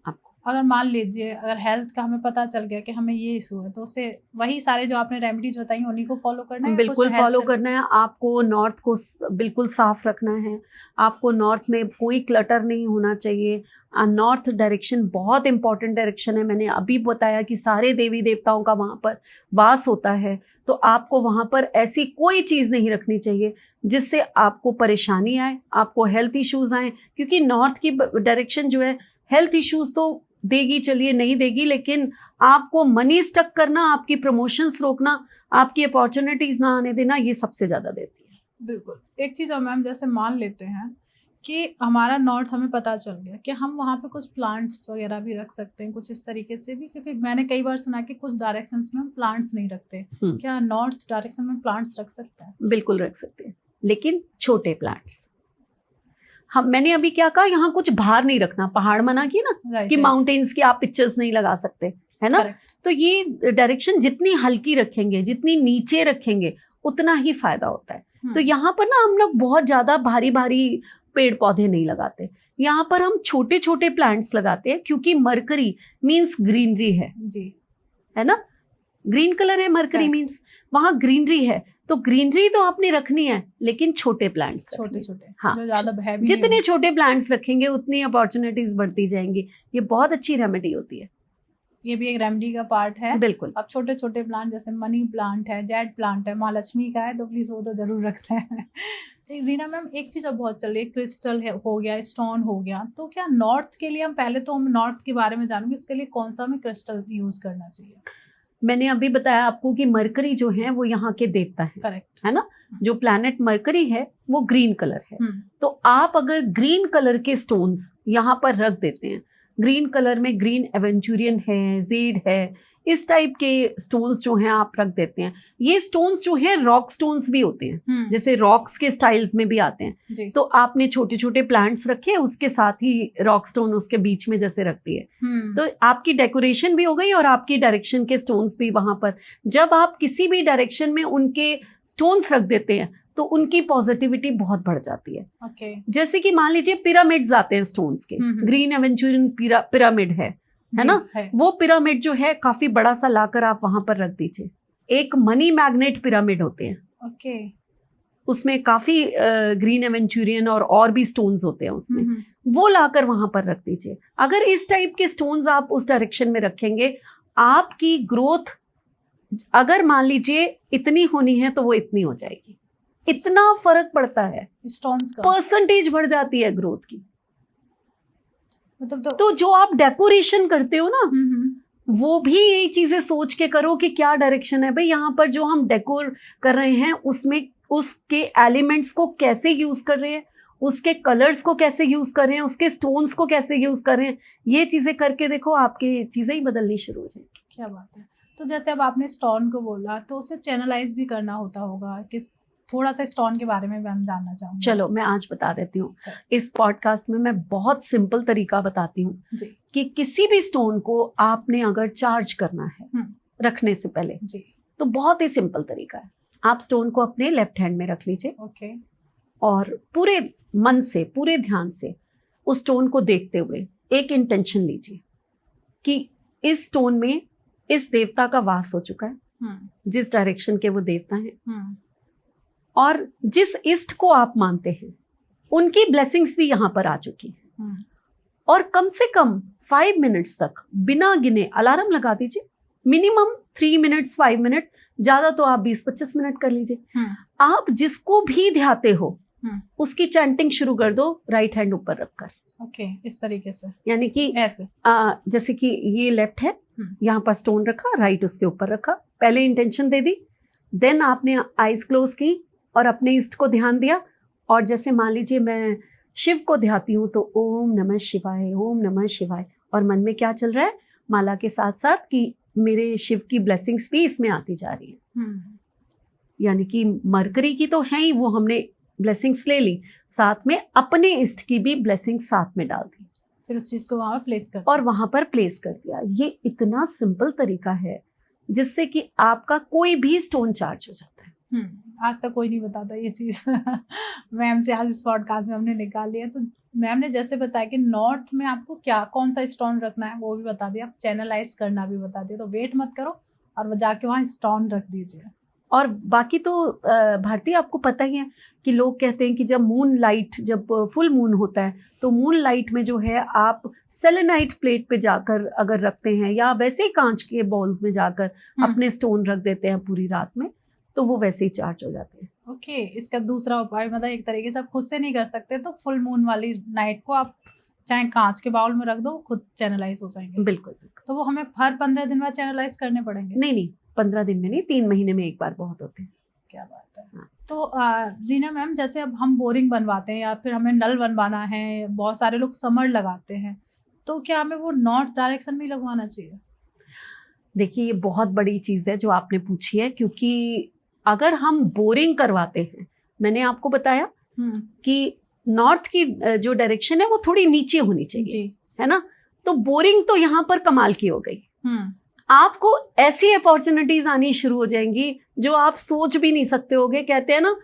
आपको। अगर मान लीजिए अगर हेल्थ का हमें पता चल गया कि हमें ये इशू है, तो उससे वही सारे जो आपने रेमेडीज बताई उन्हीं को फॉलो करना है या बिल्कुल कुछ फॉलो हेल्थ करना है आपको। नॉर्थ को बिल्कुल साफ रखना है आपको। नॉर्थ में कोई क्लटर नहीं होना चाहिए। नॉर्थ डायरेक्शन बहुत इंपॉर्टेंट डायरेक्शन है। मैंने अभी बताया कि सारे देवी देवताओं का वहाँ पर वास होता है, तो आपको वहाँ पर ऐसी कोई चीज़ नहीं रखनी चाहिए जिससे आपको परेशानी आए, आपको हेल्थ इश्यूज आए, क्योंकि नॉर्थ की डायरेक्शन जो है हेल्थ इश्यूज तो देगी, चलिए नहीं देगी, लेकिन आपको मनी स्टक करना, आपकी प्रमोशंस रोकना, आपकी अपॉर्चुनिटीज ना आने देना, ये सबसे ज्यादा देती है। बिल्कुल। एक चीज़ और मैम, जैसे मान लेते हैं कि हमारा नॉर्थ हमें पता चल गया कि हम वहाँ पे कुछ प्लांट्स वगैरह भी रख सकते हैं कुछ इस तरीके से भी, क्योंकि मैंने कई बार सुना कि कुछ डायरेक्शंस में हम प्लांट्स नहीं रखते। क्या नॉर्थ डायरेक्शन में प्लांट्स रख सकते हैं? बिल्कुल रख सकते हैं, लेकिन छोटे प्लांट्स। हम मैंने अभी क्या कहा, यहाँ कुछ बाहर नहीं रखना। पहाड़ मना किया ना कि माउंटेन्स की आप पिक्चर्स नहीं लगा सकते, है ना? तो ये डायरेक्शन जितनी हल्की रखेंगे, जितनी नीचे रखेंगे, उतना ही फायदा होता है। तो यहाँ पर ना हम लोग बहुत ज्यादा भारी भारी पेड़ पौधे नहीं लगाते, यहाँ पर हम छोटे छोटे प्लांट्स लगाते हैं, क्योंकि मरकरी मीन्स ग्रीनरी है जी, है ना? ग्रीन कलर है मरकरी मीन्स, वहां ग्रीनरी है, तो ग्रीनरी तो आपने रखनी है, लेकिन छोटे प्लांट्स, छोटे छोटे, हाँ, जो ज्यादा हैवी जितने छोटे प्लांट्स रखेंगे उतनी अपॉर्चुनिटीज बढ़ती जाएंगी। ये बहुत अच्छी रेमेडी होती है, ये भी एक रेमेडी का पार्ट है। बिल्कुल। अब छोटे छोटे प्लांट जैसे मनी प्लांट है, जेड प्लांट है, माँ लक्ष्मी का है, तो प्लीज वो तो जरूर रखते हैं। रीना मैम, एक चीज अब बहुत चल रही है, क्रिस्टल है, हो गया, स्टोन हो गया, तो क्या नॉर्थ के लिए हम पहले तो हम नॉर्थ के बारे में जानूंगे, उसके लिए कौन सा हमें क्रिस्टल यूज करना चाहिए? मैंने अभी बताया आपको कि मरकरी जो है वो यहाँ के देवता है, करेक्ट, है ना? जो प्लैनेट मरकरी है वो ग्रीन कलर है, तो आप अगर ग्रीन कलर के स्टोन्स यहाँ पर रख देते हैं, ग्रीन कलर में ग्रीन एवेंचुरियन है, जेड है, इस टाइप के स्टोन्स जो हैं आप रख देते हैं। ये स्टोन्स जो हैं रॉक स्टोन्स भी होते हैं, जैसे रॉक्स के स्टाइल्स में भी आते हैं। तो आपने छोटे छोटे प्लांट्स रखे, उसके साथ ही रॉक स्टोन उसके बीच में जैसे रखती है, तो आपकी डेकोरेशन भी हो गई और आपकी डायरेक्शन के स्टोन्स भी वहां पर। जब आप किसी भी डायरेक्शन में उनके स्टोन्स रख देते हैं तो उनकी पॉजिटिविटी बहुत बढ़ जाती है। जैसे कि मान लीजिए पिरामिड्स आते हैं स्टोन्स के, ग्रीन एवेंचुरियन पिरामिड है ना? वो पिरामिड जो है काफी बड़ा सा लाकर आप वहां पर रख दीजिए। एक मनी मैग्नेट पिरामिड होते हैं, उसमें काफी ग्रीन एवेंचुरियन और भी स्टोन्स होते हैं उसमें, वो लाकर वहां पर रख दीजिए। अगर इस टाइप के स्टोन्स आप उस डायरेक्शन में रखेंगे, आपकी ग्रोथ अगर मान लीजिए इतनी होनी है तो वो इतनी हो जाएगी। इतना फर्क पड़ता है स्टोन्स का, परसेंटेज बढ़ जाती है ग्रोथ की। मतलब तो जो आप डेकोरेशन करते हो ना, वो भी यही चीजें सोच के करो कि क्या डायरेक्शन है भाई, यहाँ पर जो हम डेकोर कर रहे हैं उसमें उसके एलिमेंट्स को कैसे यूज कर रहे हैं, उसके कलर्स को कैसे यूज कर रहे हैं, उसके स्टोन्स को कैसे यूज कर रहे हैं, ये चीजें करके देखो, आपकी चीजें ही बदलनी शुरू हो जाएंगी। क्या बात है। तो जैसे अब आपने स्टोन को बोला, तो उसे चैनलाइज भी करना होता होगा, कि थोड़ा सा स्टोन के बारे में भी हम जानना चाहूंगी। चलो मैं आज बता देती हूँ, इस पॉडकास्ट में मैं बहुत सिंपल तरीका बताती हूँ कि किसी भी स्टोन को आपने अगर चार्ज करना है रखने से पहले जी, तो बहुत ही सिंपल तरीका है। आप स्टोन को अपने लेफ्ट हैंड में रख लीजिए, और पूरे मन से, पूरे ध्यान से उस स्टोन को देखते हुए एक इंटेंशन लीजिए कि इस स्टोन में इस देवता का वास हो चुका है, जिस डायरेक्शन के वो देवता हैं, और जिस इष्ट को आप मानते हैं उनकी ब्लेसिंग्स भी यहाँ पर आ चुकी है। और कम से कम 5 मिनट्स तक बिना गिने अलार्म लगा दीजिए, मिनिमम 3 मिनट्स 5 मिनट, ज्यादा तो आप 20-25 मिनट कर लीजिए। आप जिसको भी ध्याते हो उसकी चैंटिंग शुरू कर दो, राइट हैंड ऊपर रखकर। इस तरीके से, यानी कि ऐसे जैसे कि ये लेफ्ट है, यहाँ पर स्टोन रखा, राइट उसके ऊपर रखा, पहले इंटेंशन दे दी, देन आपने आईज क्लोज की और अपने इष्ट को ध्यान दिया। और जैसे मान लीजिए मैं शिव को ध्याती हूँ, तो ओम नमः शिवाय, ओम नमः शिवाय, और मन में क्या चल रहा है माला के साथ साथ कि मेरे शिव की ब्लेसिंग्स भी इसमें आती जा रही है। यानी कि मरकरी की तो है ही, वो हमने ब्लेसिंग्स ले ली, साथ में अपने इष्ट की भी ब्लेसिंग साथ में डाल दी, फिर उस चीज को वहां प्लेस कर और वहां पर प्लेस कर दिया। ये इतना सिंपल तरीका है जिससे कि आपका कोई भी स्टोन चार्ज हो जाता है। आज तक कोई नहीं बताता ये चीज। मैम से आज इस पॉडकास्ट में हमने निकाल लिया, तो मैम ने जैसे बताया कि नॉर्थ में आपको क्या कौन सा स्टोन रखना है वो भी बता दिया, आप चैनलाइज करना भी बता दिया, तो वेट मत करो और जाके वहाँ स्टोन रख दीजिए। और बाकी तो भारती आपको पता ही है कि लोग कहते हैं कि जब मून लाइट, जब फुल मून होता है तो मून लाइट में जो है आप सेलेनाइट प्लेट पे जाकर अगर रखते हैं या वैसे ही कांच के बॉल्स में जाकर अपने स्टोन रख देते हैं पूरी रात में, तो वो वैसे ही चार्ज हो जाते हैं। ओके, इसका दूसरा उपाय मतलब एक तरीके से आप खुद से नहीं कर सकते तो फुल मून वाली नाइट को आप चाहे कांच के बाउल में रख दो, खुद चैनलाइज हो जाएंगे। बिल्कुल बिल्कुल। तो वो हमें हर 15 दिन बाद चैनलाइज करने पड़ेंगे? नहीं, 15 दिन में नहीं, 3 महीने में एक बार बहुत होते हैं। क्या बात है। हाँ। तो रीना मैम, जैसे अब हम बोरिंग बनवाते हैं या फिर हमें नल बनवाना है, बहुत सारे लोग समर लगाते हैं, तो क्या हमें वो नॉर्थ डायरेक्शन में लगवाना चाहिए? देखिए, ये बहुत बड़ी चीज़ है जो आपने पूछी है, क्योंकि अगर हम बोरिंग करवाते हैं, मैंने आपको बताया कि नॉर्थ की जो डायरेक्शन है वो थोड़ी नीचे होनी चाहिए जी। है ना, तो बोरिंग तो यहाँ पर कमाल की हो गई। आपको ऐसी अपॉर्चुनिटीज आनी शुरू हो जाएंगी जो आप सोच भी नहीं सकते होगे। कहते हैं ना,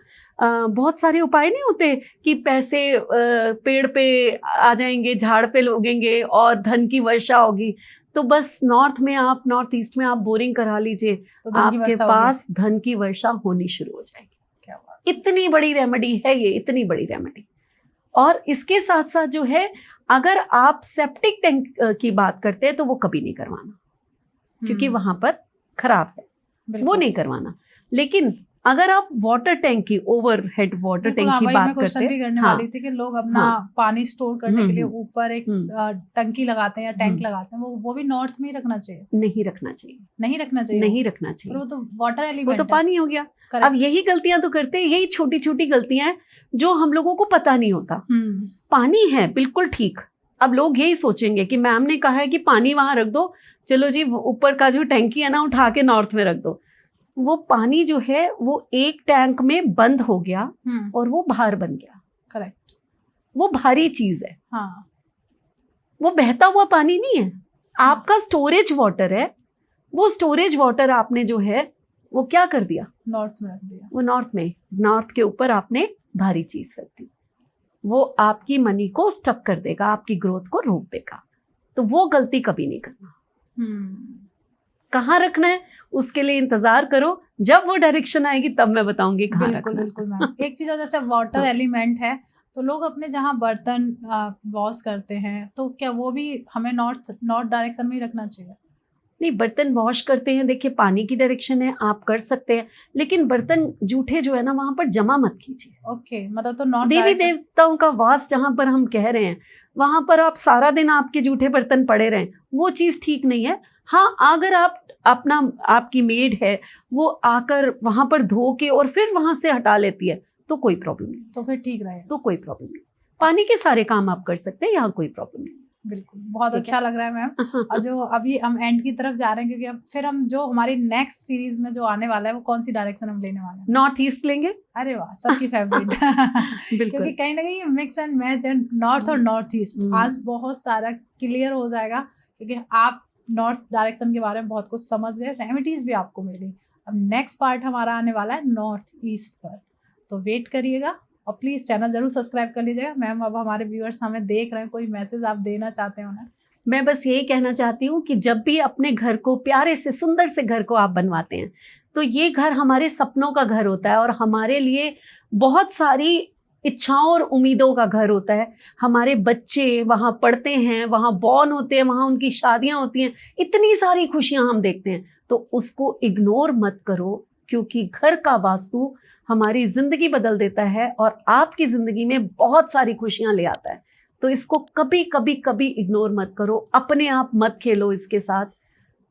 बहुत सारे उपाय नहीं होते कि पैसे पेड़ पे आ जाएंगे, झाड़ पे उगेंगे और धन की वर्षा होगी। तो बस नॉर्थ में आप, नॉर्थ ईस्ट में आप बोरिंग करा लीजिए, तो आपके पास धन की वर्षा होनी शुरू हो जाएगी। क्या बात। इतनी बड़ी रेमेडी है ये, इतनी बड़ी रेमेडी। और इसके साथ साथ जो है, अगर आप सेप्टिक टैंक की बात करते हैं तो वो कभी नहीं करवाना, क्योंकि वहां पर खराब है, वो नहीं करवाना। लेकिन अगर आप वाटर टैंक की, ओवरहेड वाटर टैंक की बात करते हैं, भी करने वाली थी कि लोग अपना पानी स्टोर करने के लिए ऊपर एक टंकी लगाते हैं या टैंक लगाते हैं, वो भी नॉर्थ में ही रखना चाहिए? नहीं रखना चाहिए, नहीं रखना चाहिए, नहीं रखना चाहिए। वो तो वाटर एलिमेंट, वो तो पानी हो गया। अब यही गलतियां तो करते हैं, यही छोटी छोटी गलतियां हैं जो हम लोगों को पता नहीं होता। पानी है बिल्कुल ठीक, अब लोग यही सोचेंगे कि मैम ने कहा है कि पानी वहां रख दो, चलो जी ऊपर का जो टैंकी है ना उठा के नॉर्थ में रख दो। वो पानी जो है वो एक टैंक में बंद हो गया और वो भार बन गया। करेक्ट, वो भारी चीज है। हाँ, वो बहता हुआ पानी नहीं है, आपका स्टोरेज वाटर है। वो स्टोरेज वाटर आपने जो है वो क्या कर दिया, नॉर्थ में रख दिया। वो नॉर्थ के ऊपर आपने भारी चीज रख दी। वो आपकी मनी को स्टक कर देगा, आपकी ग्रोथ को रोक देगा। तो वो गलती कभी नहीं करना। कहाँ रखना है उसके लिए इंतजार करो, जब वो डायरेक्शन आएगी तब मैं बताऊंगी कहाँ रखना है। बिल्कुल मैम। एक चीज और, जैसे वाटर एलिमेंट है तो लोग अपने जहाँ बर्तन वॉश करते हैं तो क्या वो भी हमें नॉर्थ डायरेक्शन में ही रखना चाहिए? नहीं, बर्तन वॉश करते हैं, देखिए पानी की डायरेक्शन है, आप कर सकते हैं, लेकिन बर्तन जूठे जो है ना वहां पर जमा मत कीजिए। ओके, मतलब तो नॉर्थ देवी देवताओं का वास जहां पर हम कह रहे हैं वहां पर आप सारा दिन आपके जूठे बर्तन पड़े रहें, वो चीज ठीक नहीं है। हाँ, अगर आप आपकी मेड है वो आकर वहां पर धो के और फिर वहां से हटा लेती है तो कोई प्रॉब्लम नहीं, तो फिर ठीक रहे, तो कोई प्रॉब्लम नहीं। पानी के सारे काम आप कर सकते हैं, यहाँ कोई प्रॉब्लम नहीं। बिल्कुल, बहुत अच्छा लग रहा है मैम। और जो अभी हम एंड की तरफ जा रहे हैं, क्योंकि अब फिर हम जो हमारी नेक्स्ट सीरीज में जो आने वाला है वो कौन सी डायरेक्शन हम लेने वाले हैं? नॉर्थ ईस्ट लेंगे। अरे वाह, सबकी फेवरेट। क्योंकि कहीं ना कहीं मिक्स एंड मैच है नॉर्थ और नॉर्थ ईस्ट। आज बहुत सारा क्लियर हो जाएगा, क्योंकि आप नॉर्थ डायरेक्शन के बारे में बहुत कुछ समझ गए, रेमेडीज भी आपको मिल गई। अब नेक्स्ट पार्ट हमारा आने वाला है नॉर्थ ईस्ट पर, तो वेट करिएगा और प्लीज़ चैनल जरूर सब्सक्राइब कर लीजिएगा। मैम, अब हमारे व्यूअर्स हमें देख रहे हैं, कोई मैसेज आप देना चाहते हो ना? मैं बस यही कहना चाहती हूँ कि जब भी अपने घर को, प्यारे से सुंदर से घर को आप बनवाते हैं, तो ये घर हमारे सपनों का घर होता है और हमारे लिए बहुत सारी इच्छाओं और उम्मीदों का घर होता है। हमारे बच्चे वहाँ पढ़ते हैं, वहाँ बॉर्न होते हैं, वहाँ उनकी शादियाँ होती हैं, इतनी सारी खुशियाँ हम देखते हैं। तो उसको इग्नोर मत करो, क्योंकि घर का वास्तु हमारी जिंदगी बदल देता है और आपकी जिंदगी में बहुत सारी खुशियां ले आता है। तो इसको कभी कभी कभी इग्नोर मत करो, अपने आप मत खेलो इसके साथ।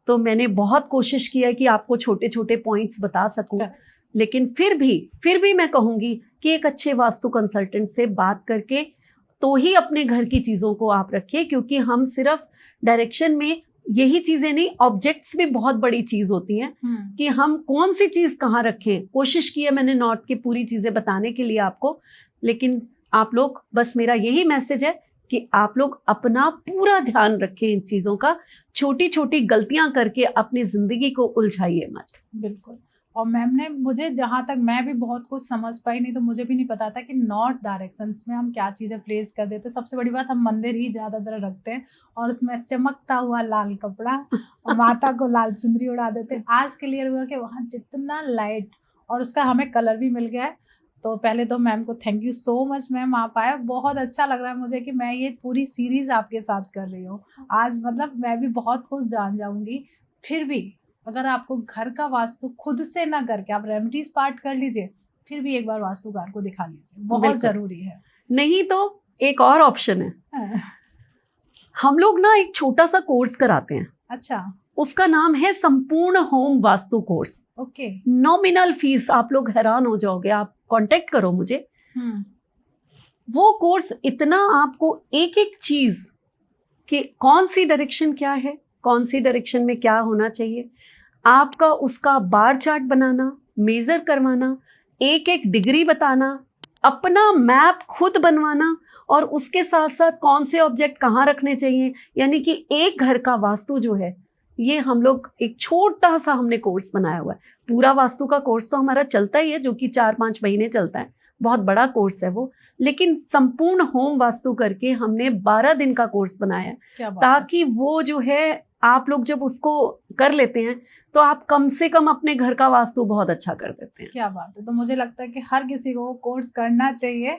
तो मैंने बहुत कोशिश किया है कि आपको छोटे छोटे पॉइंट्स बता सकूं, लेकिन फिर भी मैं कहूंगी कि एक अच्छे वास्तु कंसल्टेंट से बात करके तो ही अपने घर की चीज़ों को आप रखिए, क्योंकि हम सिर्फ डायरेक्शन में यही चीजें नहीं, ऑब्जेक्ट्स भी बहुत बड़ी चीज होती हैं कि हम कौन सी चीज कहाँ रखें। कोशिश की है मैंने नॉर्थ की पूरी चीजें बताने के लिए आपको, लेकिन आप लोग, बस मेरा यही मैसेज है कि आप लोग अपना पूरा ध्यान रखें इन चीजों का, छोटी छोटी गलतियां करके अपनी जिंदगी को उलझाइए मत। बिल्कुल, और मैम ने मुझे, जहाँ तक मैं भी बहुत कुछ समझ पाई, नहीं तो मुझे भी नहीं पता था कि नॉर्थ डायरेक्शंस में हम क्या चीज़ें प्लेस कर देते। सबसे बड़ी बात, हम मंदिर ही ज़्यादातर रखते हैं और उसमें चमकता हुआ लाल कपड़ा और माता को लाल चुनरी उड़ा देते। आज क्लियर हुआ कि वहाँ जितना लाइट और उसका हमें कलर भी मिल गया है। तो पहले तो मैम को thank you so much ma'am, आप आए। बहुत अच्छा लग रहा है मुझे कि मैं ये पूरी सीरीज़ आपके साथ कर रही हूँ। आज मतलब मैं भी बहुत कुछ जान जाऊँगी। फिर भी अगर आपको घर का वास्तु खुद से ना करके आप रेमेडीज पार्ट कर लीजिए, फिर भी एक बार वास्तुकार को दिखा लीजिए, बहुत बिल्कुल। जरूरी है। नहीं तो एक और ऑप्शन है, हाँ, हम लोग ना एक छोटा सा कोर्स कराते हैं, अच्छा, उसका नाम है संपूर्ण home vastu course. Okay, nominal fees, आप लोग हैरान हो जाओगे, आप कांटेक्ट करो मुझे। वो कोर्स इतना आपको एक एक चीज कि कौन सी डायरेक्शन क्या है, कौन सी डायरेक्शन में क्या होना चाहिए, आपका उसका बार चार्ट बनाना, मेजर करवाना, एक एक डिग्री बताना, अपना मैप खुद बनवाना, और उसके साथ साथ कौन से ऑब्जेक्ट कहाँ रखने चाहिए। यानी कि एक घर का वास्तु जो है, ये हम लोग एक छोटा सा हमने कोर्स बनाया हुआ है। पूरा वास्तु का कोर्स तो हमारा चलता ही है, जो कि 4-5 महीने चलता है, बहुत बड़ा कोर्स है वो। लेकिन संपूर्ण होम वास्तु करके हमने 12 दिन का कोर्स बनाया है, क्या बात है। ताकि वो जो है आप लोग जब उसको कर लेते हैं तो आप कम से कम अपने घर का वास्तु बहुत अच्छा कर देते हैं। क्या बात है। तो मुझे लगता है कि हर किसी को कोर्स करना चाहिए।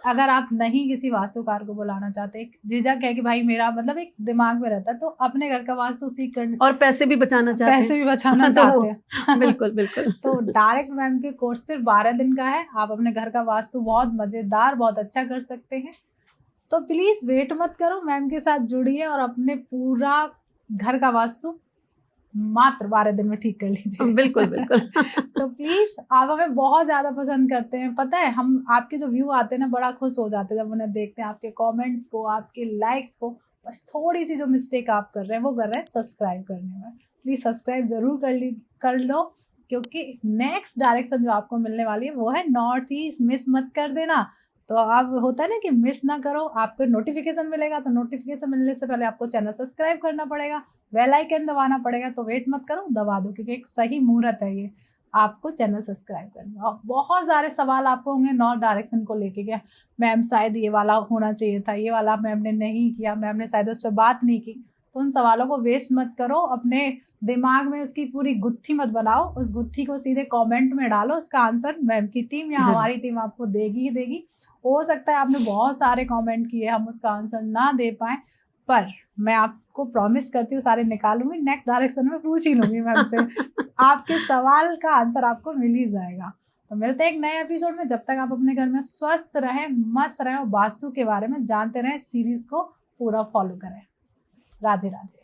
अगर आप नहीं किसी वास्तुकार को बुलाना चाहते, एक झिझक है कि भाई मेरा मतलब एक दिमाग में रहता है, तो अपने घर का वास्तु सीख कर और पैसे भी बचाना चाहते हैं। पैसे भी बचाना तो चाहते हैं। बिल्कुल बिल्कुल। तो डायरेक्ट मैम के कोर्स सिर्फ 12 दिन का है। आप अपने घर का वास्तु बहुत मजेदार, बहुत अच्छा कर सकते हैं। तो प्लीज वेट मत करो, मैम के साथ जुड़िए और अपने पूरा घर का वास्तु मात्र 12 दिन में ठीक कर लीजिए। बिल्कुल बिल्कुल। तो प्लीज, आप हमें बहुत ज्यादा पसंद करते हैं, पता है। हम आपके जो व्यू आते हैं ना, बड़ा खुश हो जाते हैं जब उन्हें देखते हैं, आपके कमेंट्स को, आपके लाइक्स को। बस थोड़ी सी जो मिस्टेक आप कर रहे हैं वो कर रहे हैं सब्सक्राइब करने में। प्लीज सब्सक्राइब जरूर कर लो, क्योंकि नेक्स्ट डायरेक्शन जो आपको मिलने वाली है वो है नॉर्थ ईस्ट। मिस मत कर देना। तो आप, होता है ना कि मिस ना करो, आपको नोटिफिकेशन मिलेगा, तो नोटिफिकेशन मिलने से पहले आपको चैनल सब्सक्राइब करना पड़ेगा, बेल आइकन दबाना पड़ेगा। तो वेट मत करो, दबा दो, क्योंकि एक सही मुहूर्त है ये आपको चैनल सब्सक्राइब करना। और बहुत सारे सवाल आपको होंगे नॉर्थ डायरेक्शन को लेके, क्या मैम शायद ये वाला होना चाहिए था, ये वाला मैम ने नहीं किया, मैम ने शायद उस पर बात नहीं की। तो उन सवालों को वेस्ट मत करो, अपने दिमाग में उसकी पूरी गुत्थी मत बनाओ, उस गुत्थी को सीधे कमेंट में डालो। उसका आंसर मैम की टीम या हमारी टीम आपको देगी ही देगी। हो सकता है आपने बहुत सारे कमेंट किए, हम उसका आंसर ना दे पाए, पर मैं आपको प्रॉमिस करती हूँ सारे निकालूंगी, नेक्स्ट डायरेक्शन में पूछ ही लूंगी मैम से। आपके सवाल का आंसर आपको मिल ही जाएगा। तो मिलते हैं एक नए एपिसोड में। जब तक आप अपने घर में स्वस्थ रहें, मस्त रहें और वास्तु के बारे में जानते रहें, सीरीज को पूरा फॉलो करें। राधे राधे।